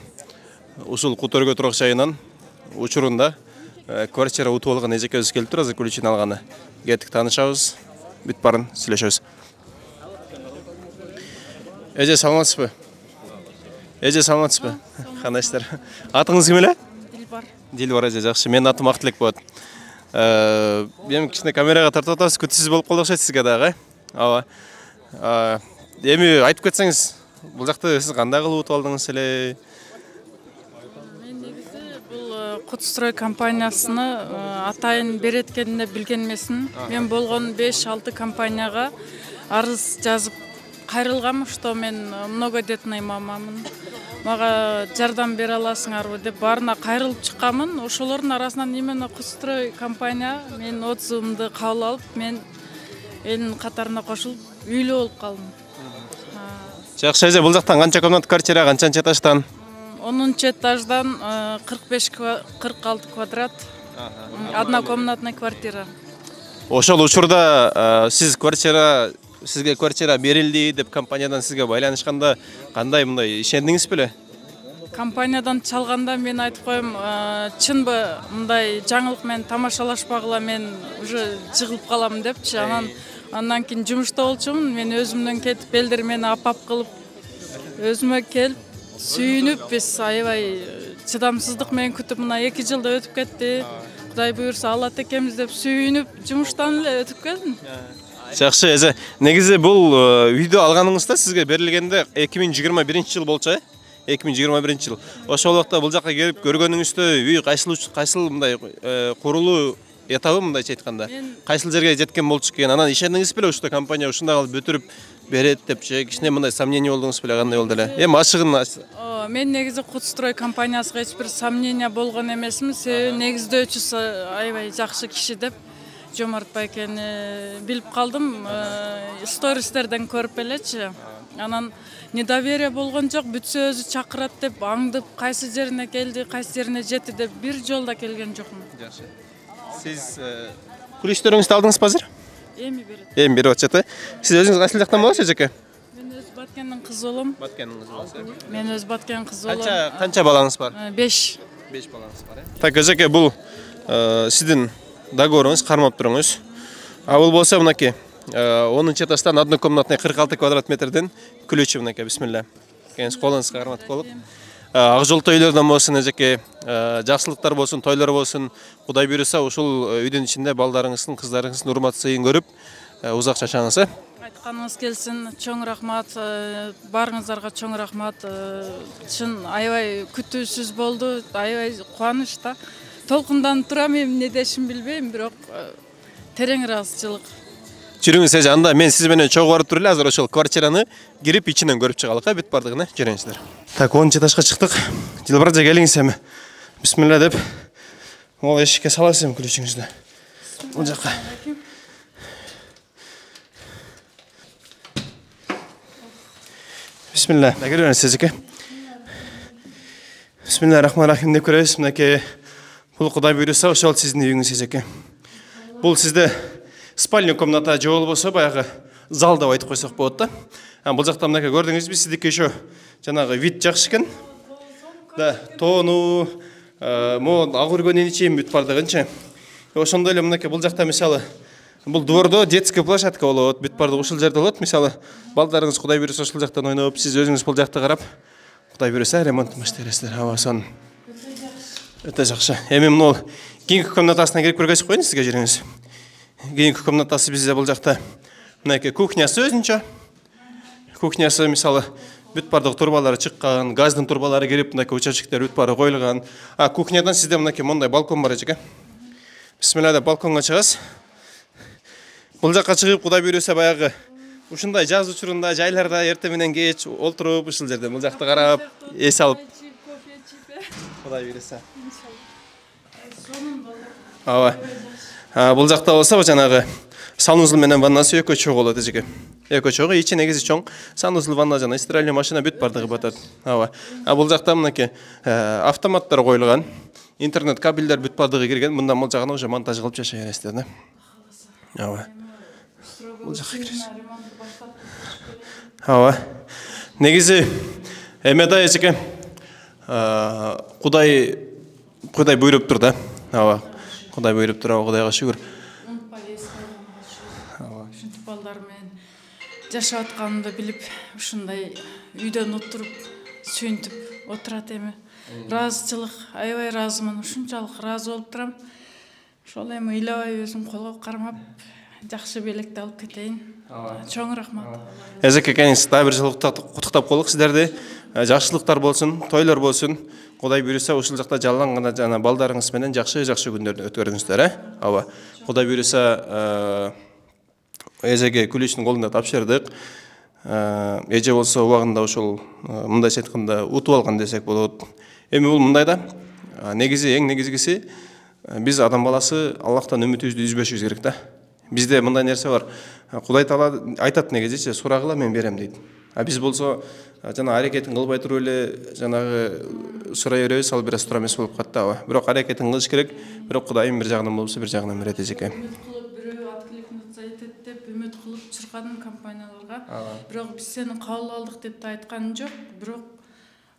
ушул Кут өргө турак жайынан учурунда квартира утуп алган эжекебиз келип тур, азыр ключин алганы. Кеттик, таанышабыз, бүт барын сүйлөшөбүз. Эже, саламатсызбы? Эже, саламатсызбы? Кандай иштер? Атыңыз ким эле? Дилбар. Дилбар эже, жакшы. Менин атым Актилек болот. Эми кичине камерага тартып атабыз, күтүүсүз болуп калды окшойт сизге дагы. Ооба. Эми айтып кетсеңиз, бул жакты сиз кандай кылып утуп алдыңыз эле? Мен негизи бул Кут строй компаниясыны атайын берет экенин билген эмесмин. Мен болгон 5-6 компанияга арыз жазып кайрылгам, что мен многодетный мамамын. Мага жардам бере аласыңарбы деп баарына кайрылып чыкканмын. Ошолордун арасынан именно Кут строй компания мен отзывымды кабыл алып, мен элдин катарына кошулуп үйлүү болуп калдым. Жакшы эже, бул жактан канча комнат квартира, канчанчы этаждан? 10-чы этаждан 46 квадрат. Однокомнатный квартира. Ошол учурда сизге квартира берилди деп компаниядан сизге байланышканда кандай мындай ишендиңиз беле? Компаниядан чалганда мен айтып коем, чынбы мындай жаңылык менен тамашалашпагыла, мен уже жыгылып калам депчи. Андан кийин жумушта болчумун, мен өзүмдөн кетип, элдер мени апап кылып, өзүмө келип, сүйүнүп, биз аябай чыдамсыздык менен күтүп, мына 2 жылда өтүп кетти. Кудай буйруса алат экенбиз деп сүйүнүп, жумуштан эле өтүп келдим. Жакшы эже, негизи бул үйдү алганыңызда сизге берилгенде 2021 жыл болчу, 2021 жыл. Ошол убакта бул жакка келип көргөнүңүздө үй кайсыл мындай курулуу этабы мындайча айтканда, кайсыл жерге жеткен болчу экен, анан ишендиңиз беле ушундай компания ушундай кылып бүтүрүп берет депчи, кичине мындай сомнение болдуңуз беле, кандай болду эле? Эми ашыгын. Мен негизи Кут строй компаниясына эч бир сомнение болгон эмесмин, себеби негиздөөчүсү аябай жакшы киши деп, жомарт байкени билип калдым, стористерден көрүп элечи. Анан недоверие болгон жок, бүтсө өзү чакырат деп аңдып, кайсы жерине келди, кайсы жерине жетти деп бир жолда келген жокмун. Жакшы. Сиз ключтөрүңүздү алдыңызбы азыр? Эми берет. Эми берип атышат. Сиз өзүңүз кайсы жактан болосуз, эжеке? Мен өзү Баткендин кызы болом. Баткендин кызы болосуз. Мен өзү Баткендин кызы болом. Канча балаңыз бар? 5. 5 балаңыз бар, э? Так, эжеке, бул сиздин договоруңуз, кармап туруңуз. А бул болсо мынакей 10-чы этаждан однокомнатный 46 квадрат метрден ключи мынакей, бисмилля. Кеңиз колуңузга кармат колук. Ак жолтой үйлөрдөн болсун, эжеке, жакшылыктар болсун, тойлор болсун. Кудай буйруса ушул үйдүн ичинде балдарыңыздын, кыздарыңыздын урмат сыйын көрүп, узак жашаңыз, э? Айтканыңыз келсин, чоң рахмат, барыңыздарга чоң рахмат. Чын аябай күтүүсүз болду, аябай кубаныч да. Толкундан турам, эмне дешим билбейм, бирок терең ыраазычылык. Жүрүңүз эже, анда мен сиз менен чогуу барып туруп эле азыр ошол квартираны кирип ичинен көрүп чыгалык, бүт бардыгын, жүрүңүздөр. Так, 10-чы этажга чыктык. Дилбар эже, келиңиз эми. Бисмилля деп. Могу эшикке саласыз эми ключуңузду. Бул жакка. Bismillah. Görüyorsunuz sizce. Bismillahirrahmanirrahim деп көресіз. Мінекей бұл Құдай бұйырса ошол сіздің үйіңіз сезеке. Бұл сізде спальня комната жол болса баяғы зал деп айтып қойсақ болады да. Бұл жақта мінекей көрдіңіз бе сіздікі еще жаңағы вид жақсы екен. Да, тону, мол ағыргөнен чейін бүт бардығынша. Ошондой эле мінекей бұл жақта мысалы бұл дворда детская площадка болады, бүт барды ушул жерде болады. Мысалы балдарыңыз Құдай бұйырса ушул жақтан ойнап, сіз өзіңіз бұл жақта қарап Құдай бұйырса ремонт маштересіздер. Сон өте жақсы. Эми мынау кийинки комнатасына кирип көргөзүп коеюн сизге жериңиз. Кийинки комнатасы бизде бұл жақта мынакей кухнясы өзүнчө. Кухнясы мисалы бүт бардык турбалары чыккан, газдын турбалары кирип, мынакей участоктор бүт бары коюлган. Кухнядан сизде мынакей мондай балкон бар эжеке. Бисмилlah деп балконго чыгасыз. Бұл жаққа чыгып Құдай бұйырса баягы ушундай жаз учурунда жайларда эрте менен кеч олтуруп ушул жерде бул жакты карап эс алып Құдай бұйырса. Бул жакта болсо жанагы санузел менен ваннасы экөө чоң болот эжеке. Экөө чоң, ичи негизи чоң. Санузел, ванна жана стиральный машина бүт бардыгы батат. Бул жакта мынакей автоматтар коюлган. Интернет кабелдер бүт бардыгы кирген. Мындан бул жагына уже монтаж кылып жашай бересиздер да. Бұл жаққа кіресіз. Негізі эмеда ежеке Құдай бұйырып тұр да. Құдай бұйырып тұр, Құдайға шүгір. Ушинтип балдармен жашап атканымды билип, ушундай үйдөн отуруп, сүйүнтүп отурат эми. Ыраазычылык, аябай ыраазымын, ушунчалык ыраазы болуп турам. Ошол эми ыйлабай өзүм колго кармап, жақсы белекті алып кетейін. Чоң рахмат. Эжеке кеңес бир жыл куттуктап коелук сиздерди. Жакшылыктар болсун, тойлор болсун. Құдай бұйырса ушул жакта жалган гана жана балдарыңыз менен жакшы күндөрдү өткөрүңүздөр, Құдай бұйырса эжеге күлүчтүн колунда тапшырдык. Эже болсо убагында ошол мындай айтканда утуп алган десек болот. Эми бул мындай да. Негизи эң негизгиси биз адам баласы Аллахтан үмүтүбүздү үзбөшүбүз керек да. Bizde мындай нерсе бар. Құдай Таала айтат негизи, сурагыла мен берем дейт. Биз болсо жана аракетин кылбай туруп эле жанагы сурай беребиз, ал бир аз туура эмес болуп калат да. Бирок аракетин кылыш керек. Бирок Кудайым бир жагынан болсо бир жагынан берет эжеке. Бирөө откликнуться этет деп үмүт кылып чыркадым компанияларга. Бирок биз сени кабыл алдык деп да айткан жок. Бирок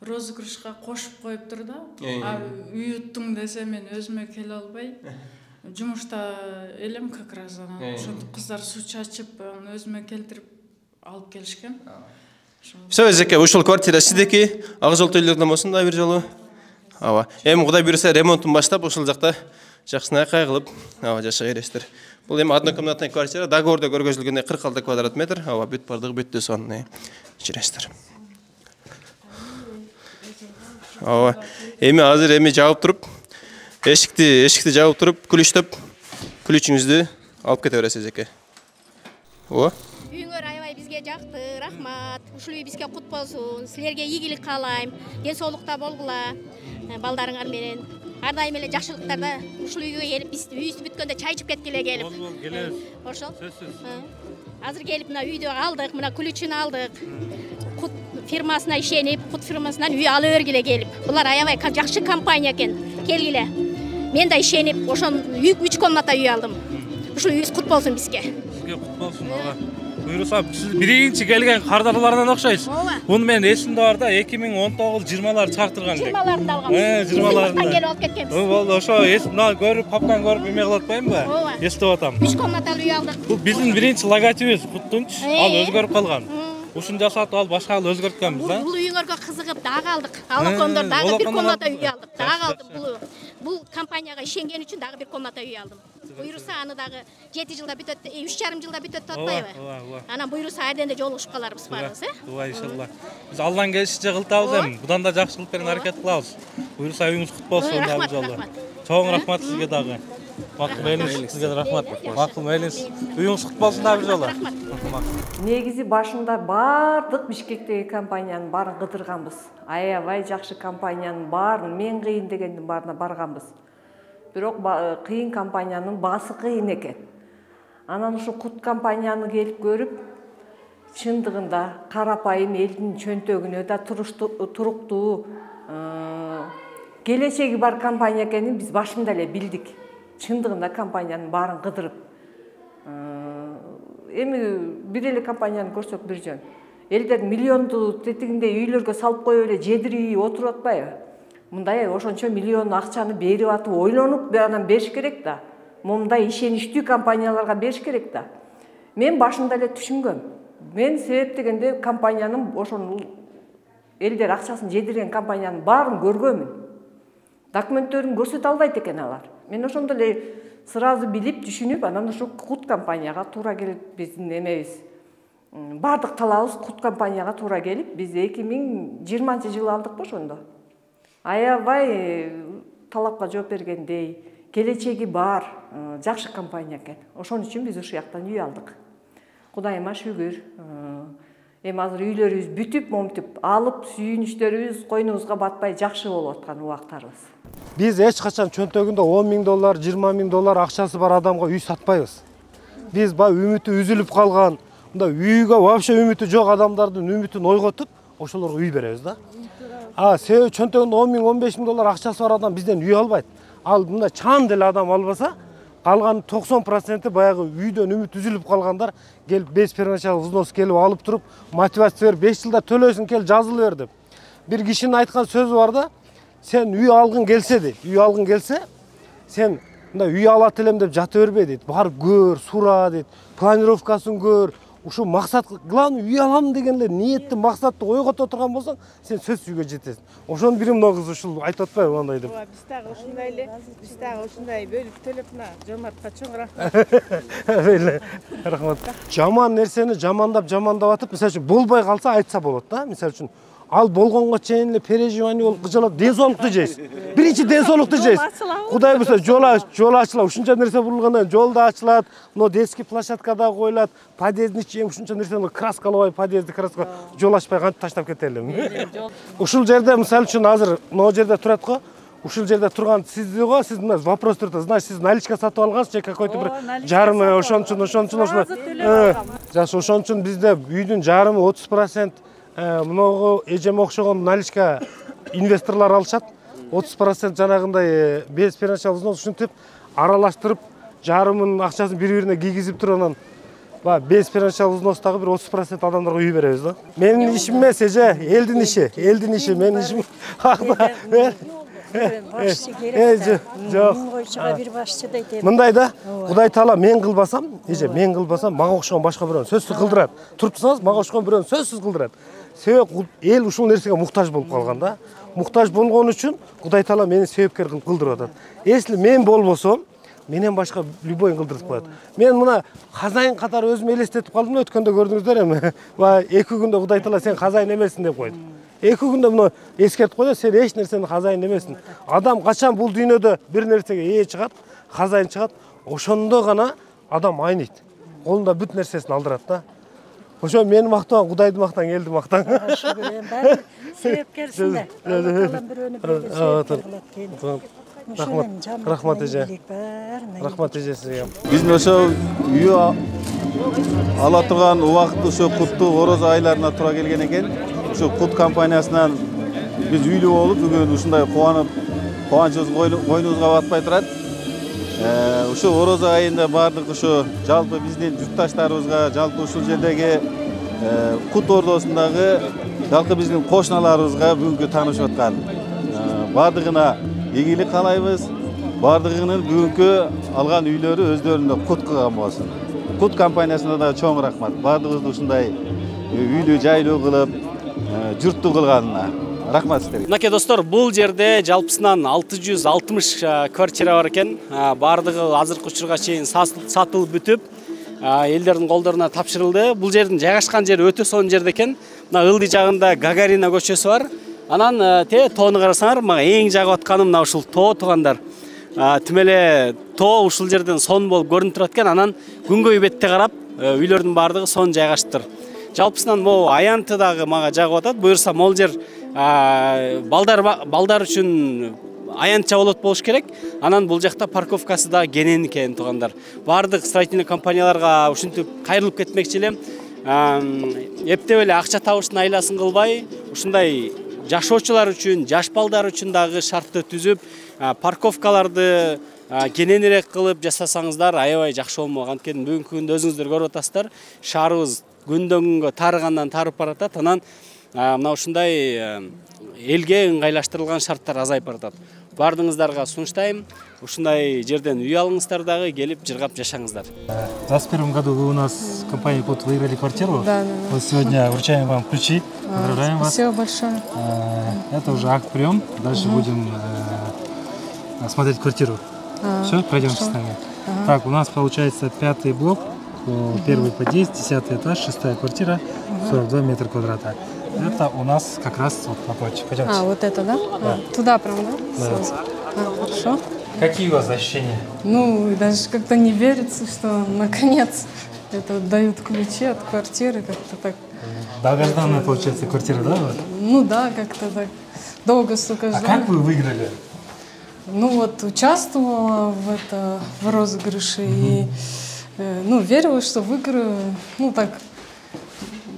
розыгрышка кошуп коюптур да. Үй уттуң десе мен өзүмө келе албай жумушта элем как раз ошентип кыздар суу чачып өзүмө келтирип алып келишкен. Все эжеке, ушул квартира сиздики, ак жол төйлөрдөн болсун да бир жолу. Эми Кудай буйрса ремонтун баштап ушул жакта жакшынакай кылып жашай бересиздер. Бул эми однокомнатный квартира, договордо көргөзүлгөндөй 46 квадрат метр, бүт бардыгы бүттү сонун жүрөсүздөр. Эми азыр жаап туруп эшикти жаап туруп, күлүчүңүздү алып кете бересиз эжеке. Үйүңөр аябай бизге жакты, рахмат. Ушул үй бизге кут болсун. Силерге ийгилик каалайм. Ден соолукта болгула. Балдарыңар менен. Ар дайым эле жакшылыктарда ушул үйгө келип, биз үйүбүз бүткөндө чай ичип кеткиле келип. Келебиз. Ошол. Азыр келип мына үйдү алдык, мына күлүчүн алдык. Кут фирмасына ишенип, кут фирмасынан үй ала бергиле келип. Булар аябай жакшы компания экен. Келгиле. Мен да ишенип, ошон 3 комната үй алдым. Ушул үйүбүз кут болсун бизге. Бизге кут болсун, Буйруса, сиз биринчи келген кардарлардан окшойсуз. Муну мен эсимде бар да, 2019-20-лар чактырган элек. 20-ларында алгам. 20-ларында. Келип алып кеткенбиз. Болду, ошо эсимде көрүп, папкан көрүп эме кылып атпаймынбы? Эстеп атам. 3 комнаталуу үй алдык. Бул биздин биринчи логотипибиз куттунч. Ал өзгөрүп калган. Ушун жасатып ал башка өзгөрткөнбүз да. Бул үйүңөргө кызыгып дагы алдык. Алакондор дагы 1 комната үй алдык. Дагы алдым. Бул компанияга ишенген үчүн дагы 1 комната үй алдым. Буйруса аны дагы 7 жылда бүтөт, 3,5 жылда бүтөт деп атпайбы? Анан буйруса айденде жолугушуп каларбыз барыбыз, Ооба, иншалла. Биз алдан келишинче кылтабыз эми. Будан да жакшы кылып берген аракет кылабыз. Буйруса үйүңүз кут болсун дагы жолдо. Чоң рахмат сизге дагы. Макул мейлиңиз, сизге да рахмат. Макул мейлиңиз. Үйүңүз кут болсун дагы жолдо. Негизи башында бардык Бишкектеги компаниянын баарын кыдырганбыз. Аябай жакшы компаниянын баарын мен кыйын дегендин баарына барганбыз. Бирок кыйын компаниянын баасы кыйын экен. Анан ушу кут компанияны келип көрүп, чындыгында карапайым элдин чөнтөгүнө да туруктуу келечеги бар компания экенин биз башында эле билдик. Чындыгында компаниянын баарын кыдырып. Эми бир эле компанияны көрсөк бир жөн. Элдер миллионду тетигинде үйлөргө салып коюп эле жедирип отуруп атпайбы? Мындай ошончо миллион акчаны берип атып ойлонуп анан бериш керек да. Мындай ишеничтүү компанияларга бериш керек да. Мен башында эле түшүнгөм. Мен себеп дегенде компаниянын ошол элдер акчасын жедирген компаниянын баарын көргөмүн. Документтөрүн көрсөтө албайт экен алар. Мен ошондо эле сразу билип, түшүнүп, анан ошо кут компанияга туура келип биздин эмебиз. Бардык талабыбыз кут компанияга туура келип, биз 2020-жылы алдыкпы ошондо. Аябай талапка жооп бергендей, келечеги бар, жакшы компания экен. Ошон үчүн биз ушул жактан үй алдык. Кудайыма шүгүр. Эми азыр үйлөрүбүз бүтүп, момтуп, алып, сүйүнүчтөрүбүз койнубузга батпай жакшы болуп аткан убактарыбыз. Биз эч качан чөнтөгүндө $10.000, $20.000 акчасы бар адамга үй сатпайбыз. Биз үмүтү үзүлүп калган, мында үйгө вообще үмүтү жок адамдардын үмүтүн ойготуп, ошолорго үй беребиз да. Себеби чөнтөгүндө $10.000, $15.000 акчасы бар адам бизден үй албайт. Ал мында чан деле адам албаса, калган 90% баягы үйдөн үмүт үзүлүп калгандар келип без первоначальный взнос келип алып туруп, мотивация берип 5 жылда төлөсүн кел жазылып бер деп. Бир кишинин айткан сөзү бар да, сен үй алгың келсе дейт, үй алгың келсе, сен мындай үй алат элем деп жата бербей дейт. Барып көр, сура дейт, планировкасын көр. Ушу максат, главный үй алам деген эле ниетти, максатты ойгото турган болсоң, сен сөзсүз үйгө жетесиң. Ошонун бир мына кыз ушул айтып атпайбы андай деп. Биз дагы ушундай эле, биз дагы ушундай бөлүп төлөп мына Жомартка чоң рахмат. Рахмат. Жаман нерсени жамандап атып, мисалы үчүн болбой калса айтса болот да. Мисалы үчүн ал болгонго чейин эле переживание болуп кыжалап, ден соолукту жейсиз. Биринчи ден соолукту жейсиз. Кудай буйрса жол ачылат, ушунча нерсе бурулгандан жол да ачылат, но детский площадка да коюлат, подъезддин ичине ушунча нерсени краскалабай, подъездди краска жол ачпай кантип таштап кете элем. Ушул жерде мисалы үчүн азыр могу жерде турат го. Ушул жерде турган сизди го, сиз мына вопрос турат. Значит, сиз наличка сатып алгансыз же какой-то бир жарымы ошон үчүн. Жаш ошон үчүн бизде үйдүн жарымы 30% много эжеме окшогон наличка инвесторлор алышат. 30% жанагындай без первоначальный взнос ушинтип аралаштырып, жарымын акчасын бири-бирине кийгизип туруп анан без первоначальный взностагы бир 30% адамдарга үй беребиз да. Менин ишим эмес, эже, элдин иши, менин ишим. Жок. Мындай да, Кудай таала мен кылбасам, эже, мен кылбасам, мага окшогон башка бирөөнү сөзсүз кылдырат. Туруп турсаңыз, мага окшогон бирөөнү сөзсүз кылдырат. Себеби эл ушул нерсеге муктаж болуп калган да. Муктаж болгон үчүн Кудай таала мени себепкер кылып кылдырып атат. Если мен болбосом, менен башка любой кылдырып коет. Мен мына хазайын катары өзүмө элестетип калдым, өткөндө көрдүңүздөр эми. 2 күндө Кудай таала сен хазайын эмессиң деп койду. 2 күндө мына эскертип койду, сен эч нерсенин хазайын эмессиң. Адам качан бул дүйнөдө бир нерсеге ээ чыгат, хазайын чыгат, ошондо гана адам айнийт. Колунда бүт нерсесин алдырат да. Ошо мени мактаган, Кудайды мактаң, элди мактаң. Шүгүр, баары себепкерсиң да. Аллах бирөөнү бирге себепкер кылат. Рахмат эже. Рахмат эже сизге. Биз ошо үй ала турган убакыт ошо куттуу ороз айларына туура келген экен. Ошо кут компаниясынан биз үйлүү болуп, бүгүн ушундай кубанып, кубанычыбыз койнубузга батпай турат. Ошо ороз айында бардык ошо жалпы биздин журтташтарыбызга, жалпы ушул жердеги кут ордосундагы жалпы биздин кошуналарыбызга бүгүнкү таанышып аткан бардыгына ийгилик каалайбыз. Бардыгынын бүгүнкү алган үйлөрү өздөрүнө кут кылган болсун. Кут компаниясына да чоң рахмат. Бардыгыбызды ушундай үйлүү жайлуу кылып, журттуу кылганына. Рахмат сиздерге. Мынакей достор, бул жерде жалпысынан 660 квартира бар экен. Бардыгы азыркы учурга чейин сатылып бүтүп, элдердин колдоруна тапшырылды. Бул жердин жайгашкан жери өтө сонун жерде экен. Мына ылдый жагында Гагарина көчөсү бар. Анан тоону карасаңар, мага эң жагып атканы мына ушул тоо тугандар. Тим эле тоо ушул жерден сон болуп көрүнүп турат экен. Анан күнгөй бетте карап, үйлөрдүн бардыгы сон жайгаштыр. Жалпысынан могу аянты дагы мага жагып атат. Буюрса могул жер балдар үчүн аянтча болуш керек. Анан бул жакта парковкасы да кенен экен тугандар. Бардык строительный компанияларга ушинтип кайрылып кетмекчи элем. эптеп эле акча табыштын айласын кылбай ушундай жашоочулар үчүн, жаш балдар үчүн дагы шартты түзүп, парковкаларды кененирээк кылып жасасаңыздар аябай жакшы болмок. Анткени бүгүнкү күндө өзүңүздөр көрүп атасыздар, шаарыбыз күндөн күнгө тарыгандан тарып баратат. Анан мына ушундай элге ыңгайлаштырылган шарттар азайып баратат. Бардыңыздарга сунуштайм, ушундай жерден үй алыңыздар дагы, келип жыргап жашаңыздар. В 2021 году вы у нас в компании «Код» выиграли квартиру. Да. Вот сегодня вручаем вам ключи. Поздравляем вас. Спасибо большое. Это уже акт прием. Дальше будем смотреть квартиру. Все, пройдемте с нами. Так, у нас получается 5-й блок. Первый подъезд, 10-й этаж, 6-я квартира, 42 метра квадрата. Это у нас как раз вот напротив. Пойдемте. Вот это, да? Да. Туда прям, да? Да. Хорошо. Какие у вас ощущения? Ну, даже как-то не верится, что наконец это дают ключи от квартиры, как-то так. Долгожданная, получается, квартира, да? Вот? Ну да, как-то так. Долго столько ждали. А как вы выиграли? Ну вот участвовала в розыгрыше и верила, что выиграю. Ну так,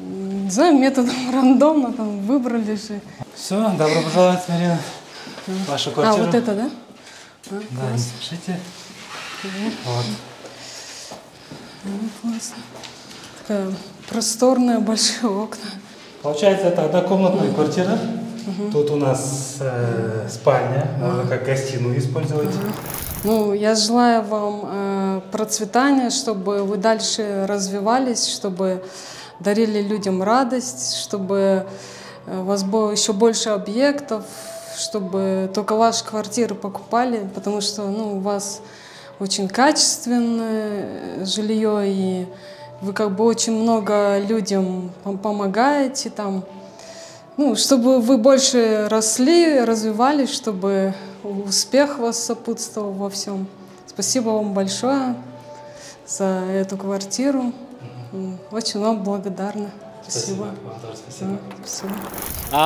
не знаю, методом рандомно там выбрали же. Все, добро пожаловать, Марина. Ваша квартира. Вот это, да? Да, не спешите. Вот. Классно. Такая просторная, большие окна. Получается, это однокомнатная квартира. Тут у нас спальня, можно как гостиную использовать. Ну, я желаю вам процветания, чтобы вы дальше развивались, чтобы дарили людям радость, чтобы у вас было еще больше объектов, чтобы только ваши квартиры покупали, потому что у вас очень качественное жилье, и вы как бы очень много людям помогаете там. Ну, чтобы вы больше росли, развивались, чтобы успех вас сопутствовал во всем. Спасибо вам большое за эту квартиру. Очень вам благодарна. Спасибо. Спасибо.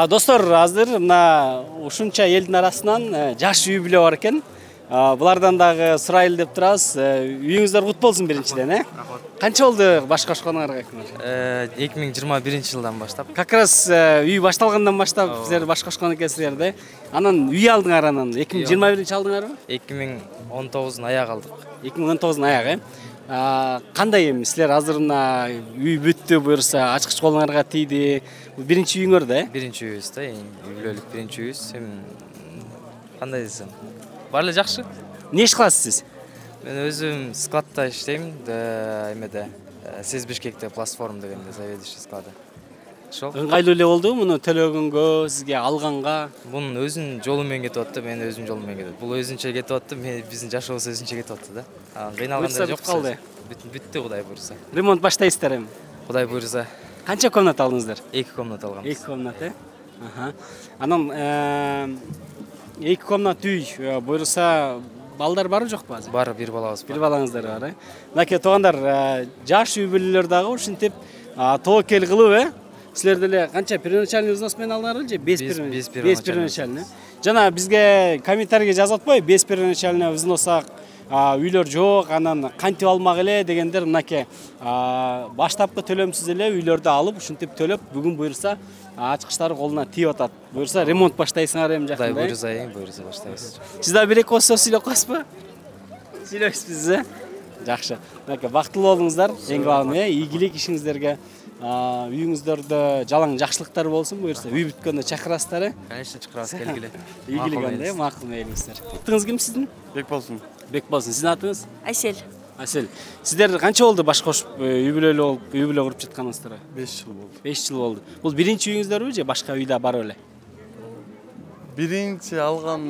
Достор, азыр мына ушунча элдин арасынан жаш үй бүлө бар экен. Булардан дагы сурайлы деп турабыз. Үйүңүздөр кут болсун биринчиден, Канча болду баш кошконуңарга? 2021 жылдан баштап. Как раз үй башталгандан баштап силер баш кошкон экенсиздер да. Анан үй алдыңар анан 2021 алдыңарбы? 2019 аяк алдык. 2019 аяк, Кандай эми силер азыр мына үй бүттү, буюрса ачкыч колуңарга тийди. Биринчи үйүңөр да? Биринчи үйүбүз да, үй бүлөлүк биринчи үйүбүз. Кандай десем? Барлы жакшы. Не иш кыласыз сиз? Мен өзүм складта иштейм, эмеде Сез Бишкекте платформ дегенде заведующий склада. Ошол. Ыңгайлуу эле болдубу муну төлөгөнгө, сизге алганга? Бунун өзүнүн жолу менен кетип атты, мен өзүм жолу менен кетип. Бул өзүнчө кетип атты, биздин жашообуз өзүнчө кетип атты да. Кыйналганда жок калды. Бүттү, Кудай буйрса. Ремонт баштайсыздар эми? Кудай буйрса. Канча комната алдыңыздар? 2 комната алганбыз. 2 комната, Анан 2 комната үй буйрса балдар барбы жокпу азыр? Бар, бир балабыз бар. Бир балаңыздар бар, Мынакей туугандар, жаш үй бүлөлөр дагы ушинтип тобокел кылып, силер деле канча первоначальный взнос менен алдыңарбы же 5 первоначальный? Жана бизге комментарийге жазып атпайбы, 5 первоначальный взносак үйлөр жок, анан кантип алмак эле дегендер мынакей баштапкы төлөмсүз эле үйлөрдү алып, ушинтип төлөп, бүгүн буйрса ачкычтары колуна тийип атат. Буйрса ремонт баштайсыңар эми жакында. Кудай буйрса баштайбыз. Сиз да бир эки ооз сөз сүйлөп коесузбу? Сүйлөйсүзбү, Жакшы. Мынакей бактылуу болуңуздар, эң главный, ийгилик ишиңиздерге, үйүңүздөрдө жалаң жакшылыктар болсун, буйрса үй бүткөндө чакырасыздар, Конечно, чакырабыз, келгиле. Ийгилик анда, макул мейлиңиздер. Атыңыз ким сиздин? Бекболсун. Бекболсун. Сиздин атыңыз? Айсел. Айсел. Сиздер канча болду баш кошуп үй бүлөлүү болуп, үй бүлө куруп жатканыңыздар? 5 жыл болду. 5 жыл болду. Бул биринчи үйүңүздөрбү же башка үйдө бар эле? Биринчи алган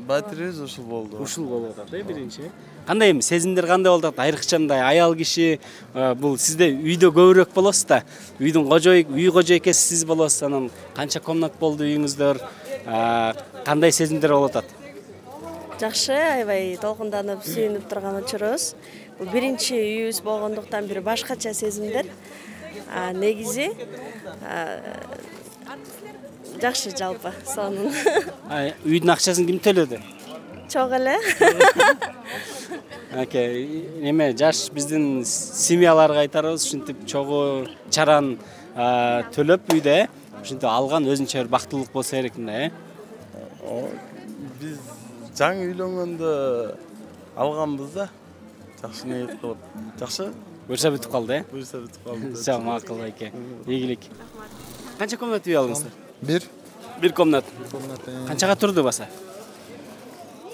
батиребиз ушул болду. Ушул болуп атат, биринчи. Кандай эми сезимдер кандай болуп атат? Айрыкча мындай аял киши, бул сизде үйдө көбүрөөк болосуз да. Үйдүн үй кожойкеси сиз болосуз, анан канча комнат болду үйүңүздөр? Кандай сезимдер болуп атат? Жакшы, аябай толкунданып, сүйүнүп турган учурубуз. Бул биринчи үйүбүз болгондуктан бир башкача сезимдер. Негизи жакшы жалпы сонун. Үйдүн акчасын ким төлөдү? Чок эле. Неме жаш биздин семьяларга айтарыбыз ушинтип чогуу чаран төлөп үйдө ушинтип алган өзүнчө бир бактылык болсо керек мындай. Биз жаңы үйлөнгөндө алганбыз да. Жакшы ниет кылып. Жакшы. Буюрса бүтүп калды, э? Буюрса бүтүп калды. Жок, макул эке. Ийгилик. Канча комнат үй алдыңыздар? Бир комнат. Канчага турду баса?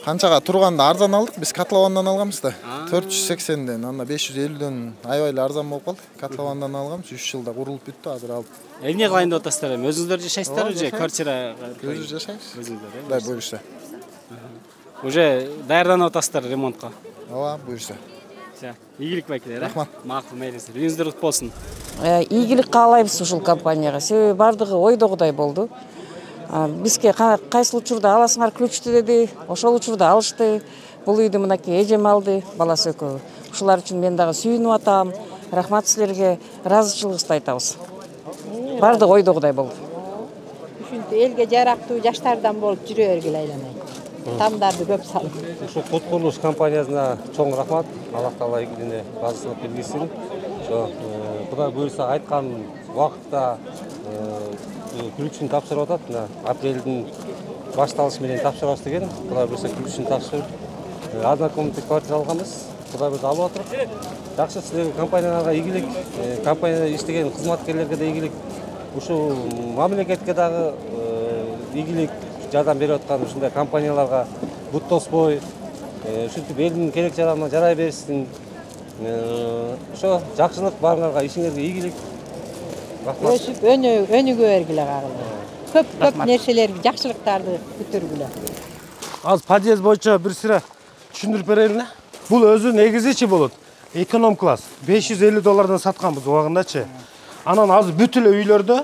Канчага турганда арзан алдык. Биз котловандан алганбыз да. 480ден, анда 550ден аябай арзан болуп калды. Котловандан алганбыз. 3 жылда курулуп бүттү, азыр алып. Эмне кылайын деп атасыздар эми? Өзүңүздөр жашайсыздарбы же квартира? Өзүбүз жашайбыз. Өзүңүздөр, Дай буюрса. Уже даярданып атасыздар ремонтко? Ооба, буюрса. Ийгилик байкелер, рахмат. Макул, мейлиңиздер. Үйүңүздөр кут болсун. Ийгилик каалайбыз ушул компанияга. Себеби бардыгы ойдогудай болду. Бизге кайсыл учурда аласыңар ключту деди, ошол учурда алышты. Бул үйдү мынакей эжем алды, баласы экөө. Ушулар үчүн мен дагы сүйүнүп атам. Рахмат силерге, ыраазычылыгыбызды айтабыз. Бардыгы ойдогудай болду. Ушинтип элге жарактуу жаштардан болуп жүрө бергиле айланай. Тамдарды көп салып. Ушу Кут курулуш компаниясына чоң рахмат. Аллах таала ийгилигине баазысынып бергилсин. Ошо Кудай буйрса айткан убакытта ключун тапшырып атат. Мына апрелдин башталышы менен тапшырабыз деген. Кудай буйрса ключун тапшырып однокомнатный квартира алганбыз. Кудай буйрса алып атырык. Жакшы, силерге компанияларга ийгилик, компанияда иштеген кызматкерлерге да ийгилик. Ушул мамлекетке дагы ийгилик жардам берип аткан ушундай компанияларга бут тоспой, ушинтип элдин керек жаранына жарай берсин. Ошо жакшылык баарыңарга, ишиңерге ийгилик. Рахмат. Өсүп өнүгө бергиле кагылы. Көп нерселерди, жакшылыктарды күтүргүлө. Аз подъезд боюнча бир сыра түшүндүрүп берейин. Бул өзү негизичи болот. Эконом класс. $550 сатканбыз убагындачы. Анан азыр бүт эле үйлөрдө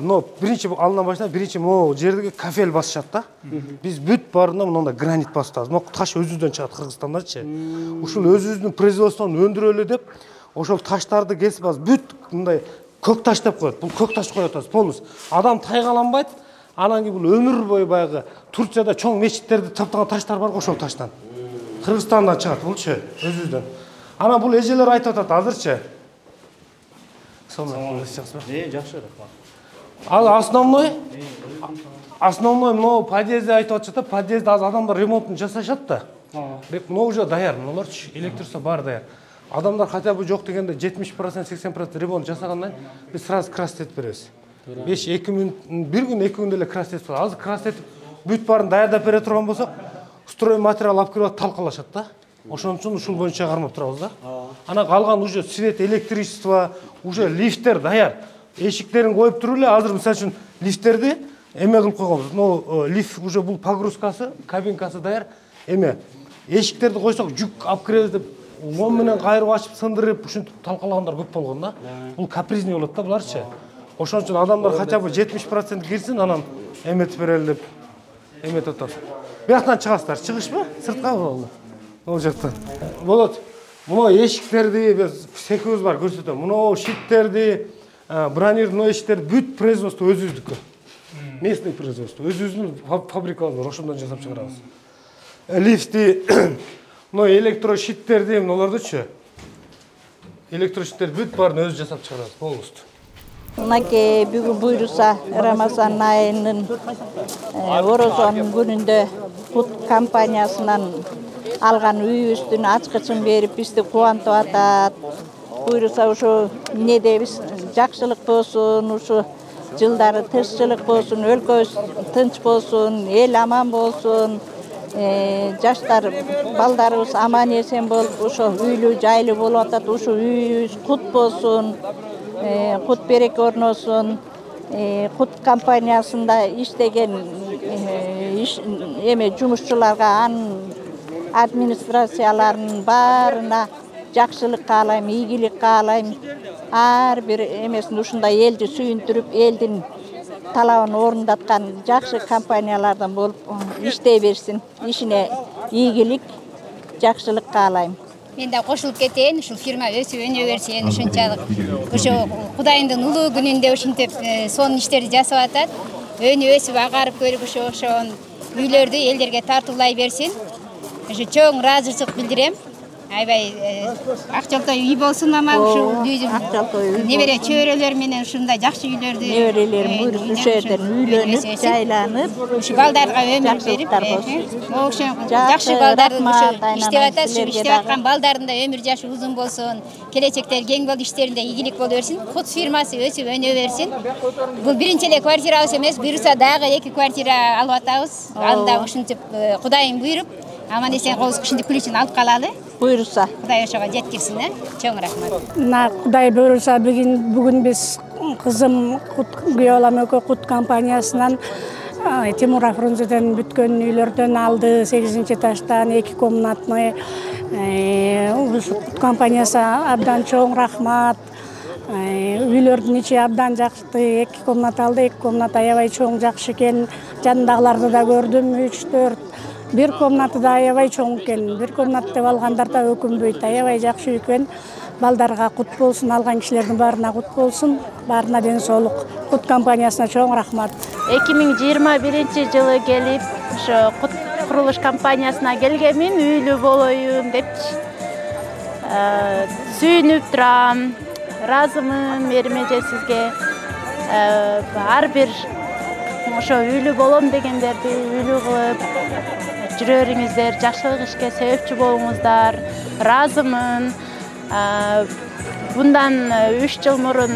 но биринчи алынан баштап биринчи могу жердеги кафель басышат да. Биз бүт баарында мындай гранит басабыз. Могу таш өзүбүздөн чыгат Кыргызстандарчы. Ушул өзүбүздүн производствону өндүрөлү деп ошол таштарды кесип аз бүт мындай көк таш деп коет. Бул көк таш коюп атабыз полностью. Адам тайгаланбайт. Анан кийин бул өмүр бою баягы Турцияда чоң мечиттерди таптаган таштар бар го ошол таштан. Кыргызстандан чыгат булчу өзүбүздөн. Анан бул эжелер айтып атат азырчы. Жакшы, рахмат. Ал основной могу подъездде айтып атышат да, подъездде азыр адамдар ремонтун жасашат да. Могу уже даяр, мыналарчы электричество бар даяр. Адамдар хотя бы жок дегенде 70%, 80% ремонт жасагандан биз сразу красить беребиз. 5-2 мүнөт, бир күн 2 күндө эле красить болот. Азыр красить бүт баарын даярдап бере турган болсок, строй материал алып кирип талкалашат да. Ошон үчүн ушул боюнча кармап турабыз да. Анан калган уже свет, электричество, уже лифттер даяр. Эшиктерин коюп туруп эле азыр мисалы үчүн лифттерди эме кылып койгонбуз. Но лифт уже бул погрузкасы, кабинкасы даяр. Эме эшиктерди койсок жүк алып киребиз деп лом менен кайрып ачып сындырып ушинтип талкалагандар көп болгон да. Бул капризный болот да буларчы. Ошон үчүн адамдар хотя бы 70% кирсин, анан эметип берели деп эметип атабыз. Бияктан чыгасыздар, чыгышпы? Сыртка болду. Ол жактан. Болот. Мына эшиктерди биз секибиз бар көрсөтөм. Мына шиттерди, бронированный эшиктер бүт производство өзүбүздүкү. Местный производство. Өзүбүздүн фабрикабыз бар, ошондон жасап чыгарабыз. Лифти, мына электрощиттерди, мыналардычы. Электрощиттер бүт баарын өзү жасап чыгарабыз полностью. Мынакей бүгүн буйруса Рамазан айынын Орозон күнүндө Кут компаниясынан алган үйүбүздүн ачкычын берип бизди кубантып атат. Буйруса ушу эмне дейбиз, жакшылык болсун, ушу жылдары тынччылык болсун, өлкөбүз тынч болсун, эл аман болсун. Жаштар балдарыбыз аман эсен болуп, ошо үйлүү жайлуу болуп атат. Ушу үйүбүз кут болсун. Кут береке орносун. Кут компаниясында иштеген эме жумушчуларга, администрацияларынын баарына жакшылык каалайм, ийгилик каалайм. Ар бир эмесин ушундай элди сүйүндүрүп, элдин талабын орундаткан жакшы компаниялардан болуп иштей берсин. Ишине ийгилик, жакшылык каалайм. Мен да кошулуп кетейин, ушул фирма өсүп өнө берсин, ушунчалык ошо Кудайдын улуу күнүндө ушинтип сонун иштерди жасап атат. Өнө өсүп агарып көрүп ошон үйлөрдү элдерге тартуулай берсин. Ошо чоң ыраазычылык билдирем. аябай ак жолтой үй болсун ама ушул небере чөбөрөлөр менен ушундай жакшы үйлөрдү неберелерим буйруп ушул жерден үйлөнүп жайланып ушу балдарга өмүр берип ошо жакшы балдарды иштеп атат ушу иштеп аткан балдардын да өмүр жашы узун болсун келечекте кең болуп иштеринде ийгилик боло берсин кут фирмасы өсүп өнө берсин бул биринчи эле квартирабыз эмес буюрса дагы 2 квартира алып атабыз анда ушинтип Кудайым буйруп аман эсен кол ушинтип күлүчүн алып калалы буйруса Кудай ошого жеткирсин чоң рахмат мына Кудай буйруса бүгүн биз кызым күйөө балам экөө кут компаниясынан Тимура Фрунзеден бүткөн үйлөрдөн алды 8-этаждан 2 комнатный кут компаниясы абдан чоң рахмат үйлөрдүн ичи абдан жакшы 2 комната алды 2 комната аябай чоң жакшы экен жанындагыларды да көрдүм 3-4 бир комната да аябай чоң экен бир комната деп алгандар да өкүнбөйт аябай жакшы экен балдарга кут болсун алган кишилердин баарына кут болсун баарына ден соолук кут компаниясына чоң рахмат 2021 жылы келип ошо кут курулуш компаниясына келгенмин үйлүү болоюн депчи сүйүнүп турам разымын мээрим эже сизге ар бир ошо үйлүү болом дегендерди үйлүү кылып жүрөрүңүздөр жакшылык ишке себепчи болуңуздар разымын bundan 3 жыл мурун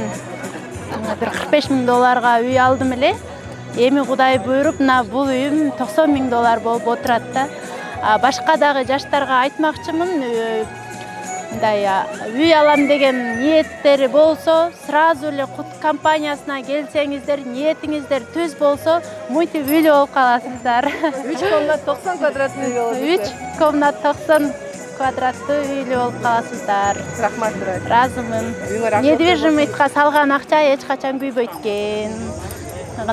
бир 45 000 долларга үй алдым эле эми Кудай буйруп мына бул үйүм 90 000 доллар болуп отурат да башка дагы жаштарга айтмакчымын мындай үй алам деген ниеттери болсо сразу эле кут компаниясына келсеңиздер ниетиңиздер түз болсо мынтип үйлүү болуп каласыздар 3 комнат 90 квадраттуу үй болот 3 комнат 90 квадраттуу үйлүү болуп каласыздар рахмат разымын недвижимойтка салган акча эч качан күйбөйт экен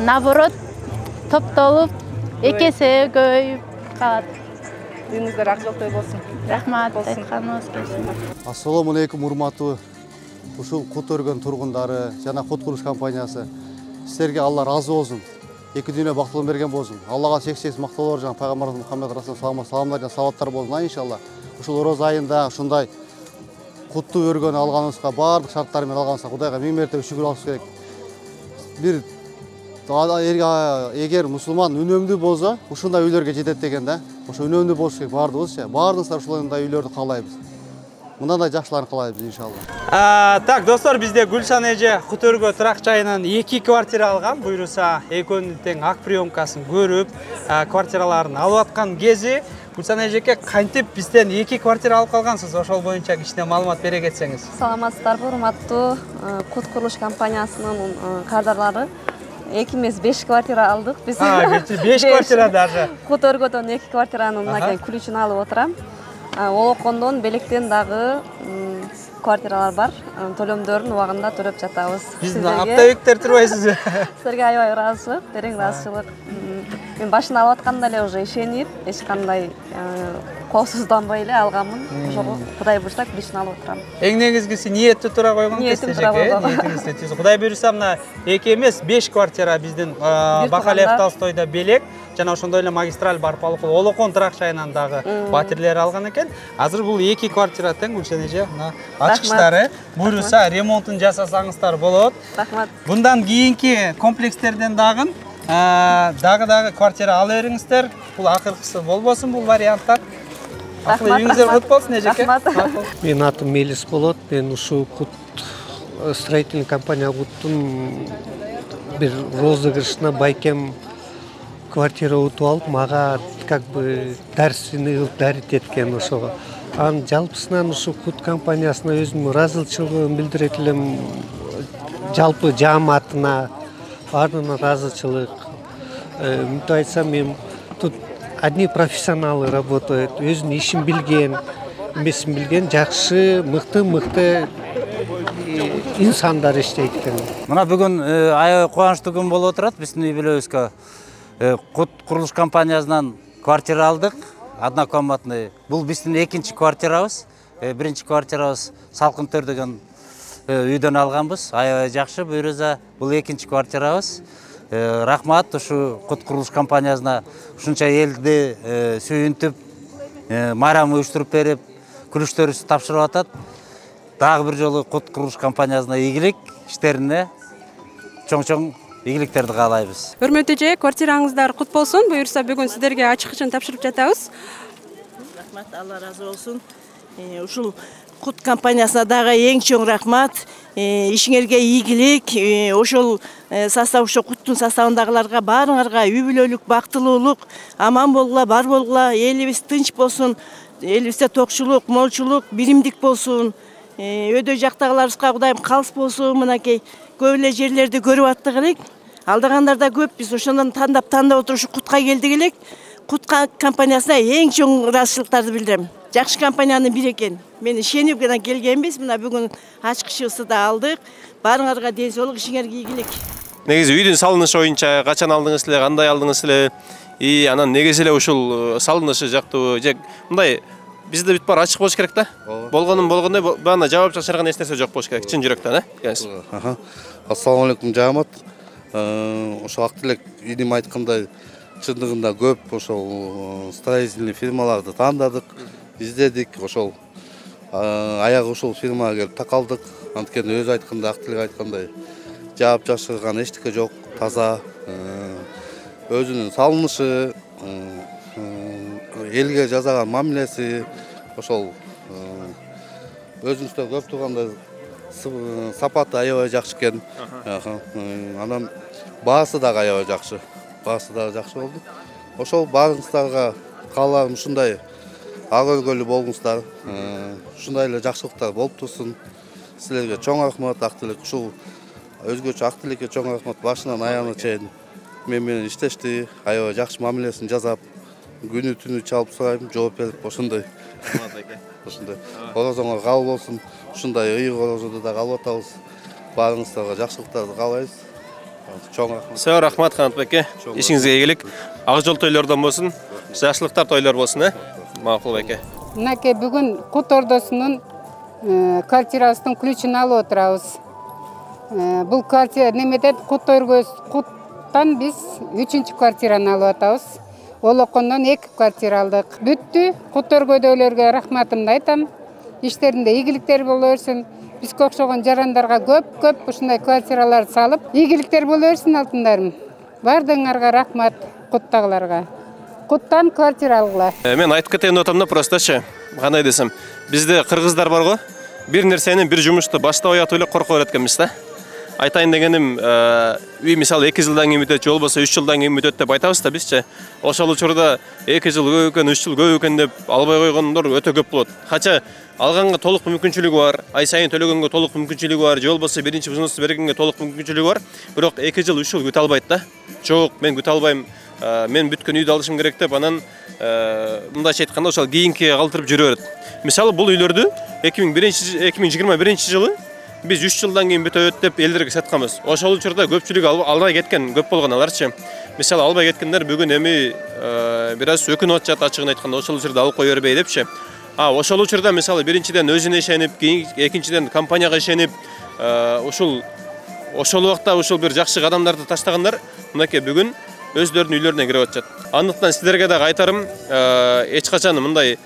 наоборот топтолуп 2 эсе көбөйүп калат үйүңүздөр ак жолтой болсун рахмат айтканыңыз келсин Ассаламу алейкум урматтуу ушул кут өргөн тургундары жана кут курулуш компаниясы силерге Алла разы болсун 2 дүйнө бактылыгын берген болсун Аллага чексиз мактоолор жана пайгамбарыбыз Мухаммед расулуллах саламдар жана салаваттар болсун иншалла ушул ороз айында ушундай кутту өргөн алганыбызга баардык шарттар менен алганыбызга Кудайга миң мертебе шүгүр алыш керек бир эгер мусулман үнөмдүү болсо ушундай үйлөргө жетет деген да ошо үнөмдүү болуш керек баардыгыбызчы баардыгыбыздар ушундай үйлөрдү каалайбыз мындай жакшыларын каалайбыз иншалла Так, достор, бизде Гүлшан эже кут өргө турак жайынан 2 квартира алган. Буйруса экөөнүн тең ак приёмкасын көрүп, квартираларын алып аткан кези Гүлшан эжеке кантип бизден 2 квартира алып калгансыз? Ошол боюнча кичине маалымат бере кетсеңиз. Саламатсыздарбы, урматтуу кут курулуш компаниясынын кардарлары. 2 эмес 5 квартира алдык биз. 5 квартира даже. Кут өргөдөн 2 квартиранын мынакей ключун алып отурам. Олокондон белектен дагы квартиралар бар. Төлөмдөрүн убагында төлөп жатабыз. Биздин аптабектер турбайсызбы? Силерге аябай ыраазычылык, терең ыраазычылык. Мен башын алып атканда эле уже ишенип, эч кандай коопсузданбай эле алганмын. Ошого Кудай буйрса ключун алып отурам. Эң негизгиси ниетти тура койгон кезде ниетиңизди түз. Кудай буйрса мына 2 эмес 5 квартира биздин Бакалиев Толстойдо белек жана ошондой эле магистраль барпалык Олокон турак жайынан дагы батирлер алган экен. Азыр бул 2 квартира тең Гүлшан эже мына ачкычтары буйруса ремонтун жасасаңыздар болот. Рахмат. Bundan кийинки комплекстерден дагы квартира ала бериңиздер. Бул акыркысы болбосун бул варианттар. Үйүңүздөр кут болсун эжеке. Менин атым Мелис болот. Мен ушул кут строительный компания куттун бир розыгрышына байкем квартира утуп алып, мага как бы дарсыны кылып дарит эткен ошого. Анын жалпысынан ушул кут компаниясына өзүмдүн ыраазычылыгымды билдирет элем. Жалпы жааматына баарына ыраазычылык. Мынтип айтсам, мен тут одни профессионалы работают, өзүнүн ишин билген, эмесин билген жакшы, мыкты инсандар иштейт экен. Мына бүгүн аябай кубанычтуу күн болуп отурат биздин үй бүлөбүзгө. Кут курулуш компаниясынан квартира алдык, однокомнатный. Бул биздин экинчи квартирабыз. Биринчи квартирабыз Салкын Төр деген үйдөн алганбыз. Аябай жакшы, буйруса бул экинчи квартирабыз. Рахмат ушу кут курулуш компаниясына ушунча элди сүйүнтүп, майрам уюштуруп берип, күлүштөрүбүздү тапшырып атат. Дагы бир жолу Кут курулуш компаниясына ийгилик, иштерине чоң ийгиликтерди каалайбыз. Өрмөтүү эже, квартираңыздар кут болсун. Буюрса бүгүн сиздерге ачык үчүн тапшырып жатабыз. Рахмат, Алла разы болсун. Ушул Кут компаниясына дагы эң чоң рахмат. Ишиңерге ийгилик, ошол состав, ошо Куттун составындагыларга баарыңарга үй бүлөлүк бактылуулук, аман болгула, бар болгула, элибиз тынч болсун, элибизде токчулук, молчулук, биримдик болсун. Өйдө жактагыларыбызга Кудайым калыс болсун, мынакей көп эле жерлерди көрүп аттык элек. Алдыгандарда көп, биз ошондон тандап отуруп ушу Кутка келдик элек. Кут компаниясына эң чоң ыраазычылыктарды билдирем. Жакшы компаниянын бири экен. Мен ишенип гана келгенбиз. Мына бүгүн ачкычыбызды да алдык. Баарыңарга ден соолук, ишиңерге ийгилик. Негизи үйдүн салынышы боюнча качан алдыңыз эле, кандай алдыңыз эле? Анан негизи эле ушул салынышы жактуу же мындай бизде бүт бар ачык болуш керек да. Болгондой бана жабап чачырган эч нерсе жок болуш керек. Чын жүрөктөн, Ассаламу алейкум, жамаат. Ошо актылек иним айткандай чындыгында көп ошол строительный фирмаларды тандадык, издедик, ошол аягы ушул фирмага келип такалдык. Анткени өзү айткандай, актылек айткандай жаап жашырган эчтеке жок, таза, өзүнүн салынышы, элге жасаган мамилеси, ошол өзүбүздө көп тургандай сапаты аябай жакшы экен. Анан баасы дагы аябай жакшы. Баасы дагы жакшы болду. Ошол баарыңыздарга кааларым ушундай ак өргөлүү болуңуздар. Ушундай эле жакшылыктар болуп турсун. Силерге чоң рахмат, актылек ушул өзгөчө актылекке чоң рахмат, башынан аягына чейин мен менен иштешти, аябай жакшы мамилесин жасап, күнү түнү чалып сурайм, жооп берип ошондой. Ошондой. Орозоңор кабыл болсун. Ушундай ыйык орозодо да калып атабыз. Баарыңыздарга жакшылыктарды каалайбыз. Чоң рахмат. Сау рахмат Канатбеке. Ишиңизге ийгилик. Ак жол тойлордон болсун, жакшылыктар тойлор болсун, Макул беке. Мынакей бүгүн Кут ордосунун квартирасынын ключун алып отурабыз. Бул квартира немеден Куттан биз 3-чү квартираны алып атабыз. Олокондон 2 квартира алдык. Бүттү. Кут өргөдөлөргө рахматымды айтам. Иштеринде ийгиликтер боло берсин. Бизге окшогон жарандарга көп ушундай квартираларды салып, ийгиликтер боло берсин алтындарым. Бардыгыңарга рахмат, Куттагыларга. Куттан квартира алгыла. Мен айтып кетейин отамда простачы. Кандай десем, бизде кыргыздар барго, бир нерсени, бир жумушту баштап аятып эле коркуп береткенбиз да. Айтайын дегеним, үй мисалы 2 жылдан кийин бүтөт, же болбосо 3 жылдан кийин бүтөт деп айтабыз да бизчи. Ошол учурда 2 жыл көп экен, 3 жыл көп экен деп албай койгондор өтө көп болот. Кача алганга толук мүмкүнчүлүгү бар, ай сайын төлөгөнгө толук мүмкүнчүлүгү бар, же болбосо биринчи взнос бергенге толук мүмкүнчүлүгү бар. Бирок 2 жыл, 3 жыл күтө албайт да. Жок, мен күтө албайм. Мен бүткөн үйдү алышым керек деп анан мындайча айтканда ошол кийинки калтырып жүрө берет. Мисалы бул үйлөрдү 2021 жылы биз 3 жылдан кийин бүтөт деп элдерге сатканбыз. Ошол учурда көпчүлүк албай кеткен көп болгон аларчы. Мисалы албай кеткендер бүгүн эми бир аз өкүнүп атышат, ачыгын айтканда ошол учурда алып кое бербей депчи. Ошол учурда мисалы биринчиден өзүнө ишенип, экинчиден компанияга ишенип, ошол убакта ушул бир жакшы кадамдарды таштагандар мынакей бүгүн өздөрүнүн үйлөрүнө кирип атышат. Андыктан сиздерге дагы айтарым, эч качан мындай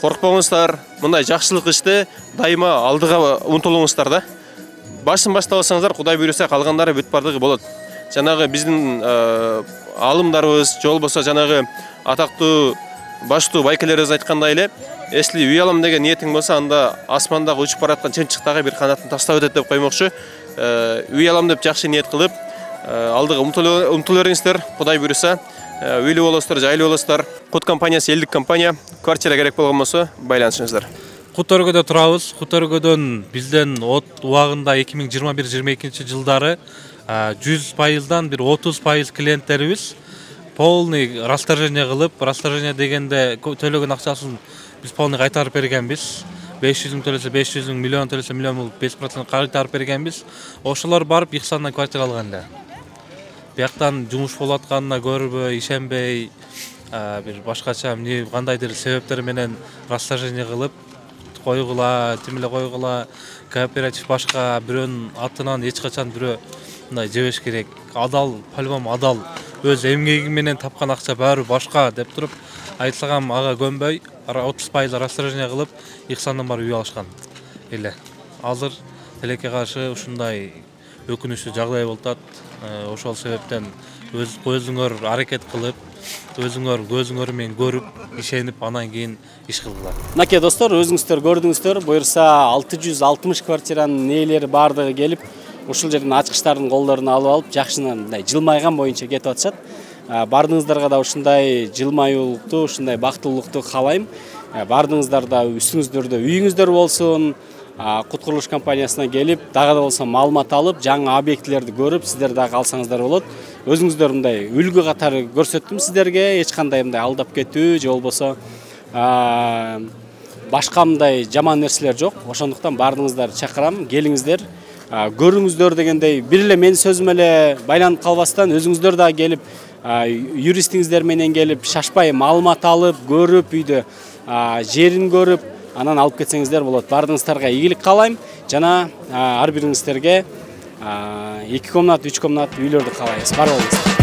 коркпоңуздар, мындай жакшылык иште дайыма алдыга умтулуңуздар да. Башын баштап алсаңыздар, Кудай буйруса калгандары бүт бардыгы болот. Жанагы биздин алымдарыбыз, же болбосо жанагы атактуу баштуу байкелерибиз айткандай эле, если үй алам деген ниетиң болсо, анда асмандагы учуп бараткан чымчыктагы бир канатын таштап өтөт деп коймокчу. Үй алам деп жакшы ниет кылып, алдыга умтула бериңиздер. Кудай буйруса, үйлүү болосуздар, жайлуу болосуздар. Кут компаниясы элдик компания, квартира керек болгон болсо байланышыңыздар. Кут өргөдө турабыз. Кут өргөдөн бизден убагында 2021-22 жылдары 100%дан бир 30% клиенттерибиз полный расторжение кылып, расторжение дегенде төлөгөн акчасын биз полный кайтарып бергенбиз. 500 мың төлесе 500 мың, миллион төлесе миллион болуп 5% кайтарып бергенбиз. Ошолор барып Ихсандан квартира алганда. Бияктан жумуш болуп атканына көрбөй, ишенбей, бир башкача кандайдыр себептер менен расторжение кылып койгула, тимиле койгула, кооператив башка бирөөнүн атынан эч качан бирөө мындай жебеш керек. Адал, по-любому адал өз эмгеги менен тапкан акча баары башка деп туруп айтылган ага көнбөй 30% расторжение кылып Ихсандан барып үй алышкан эле. Азыр тилекке каршы ушундай өкүнүчтүү жагдай болуп атат. Ошол себептен өзүңөр аракет кылып, өзүңөр көзүңөр менен көрүп, ишенип, анан кийин иш кылгыла. Мынакей достор, өзүңүздөр көрдүңүздөр, буюрса 660 квартиранын ээлери баардыгы келип, ушул жерден ачкычтардын колдоруна алып алып, жакшынан мындай жылмайган боюнча кетип атышат. Бардыгыңыздарга да ушундай жылмаюулукту, ушундай бактылуулукту каалайм. Бардыгыңыздар да үстүңүздөрдө үйүңүздөр болсун. Кут курулуш компаниясына келип, дагы да болсо маалымат алып, жаңы объектилерди көрүп, сиздер дагы алсаңыздар болот. Өзүңүздөр мындай үлгү катары көрсөттүм сиздерге, эч кандай мындай алдап кетүү же болбосо башка мындай жаман нерселер жок. Ошондуктан бардыгыңыздарды чакырам, келиңиздер, көрүңүздөр дегендей, бир эле менин сөзүм эле байланып калбастан өзүңүздөр дагы келип, юристиңиздер менен келип, шашпай маалымат алып, көрүп, үйдө жерин көрүп, анан алып кетсеңиздер болот. Бардыгыңыздарга ийгилик каалайм жана ар бириңиздерге 2 комнат, 3 комнат үйлөрдү каалайбыз. Бар болуңуздар.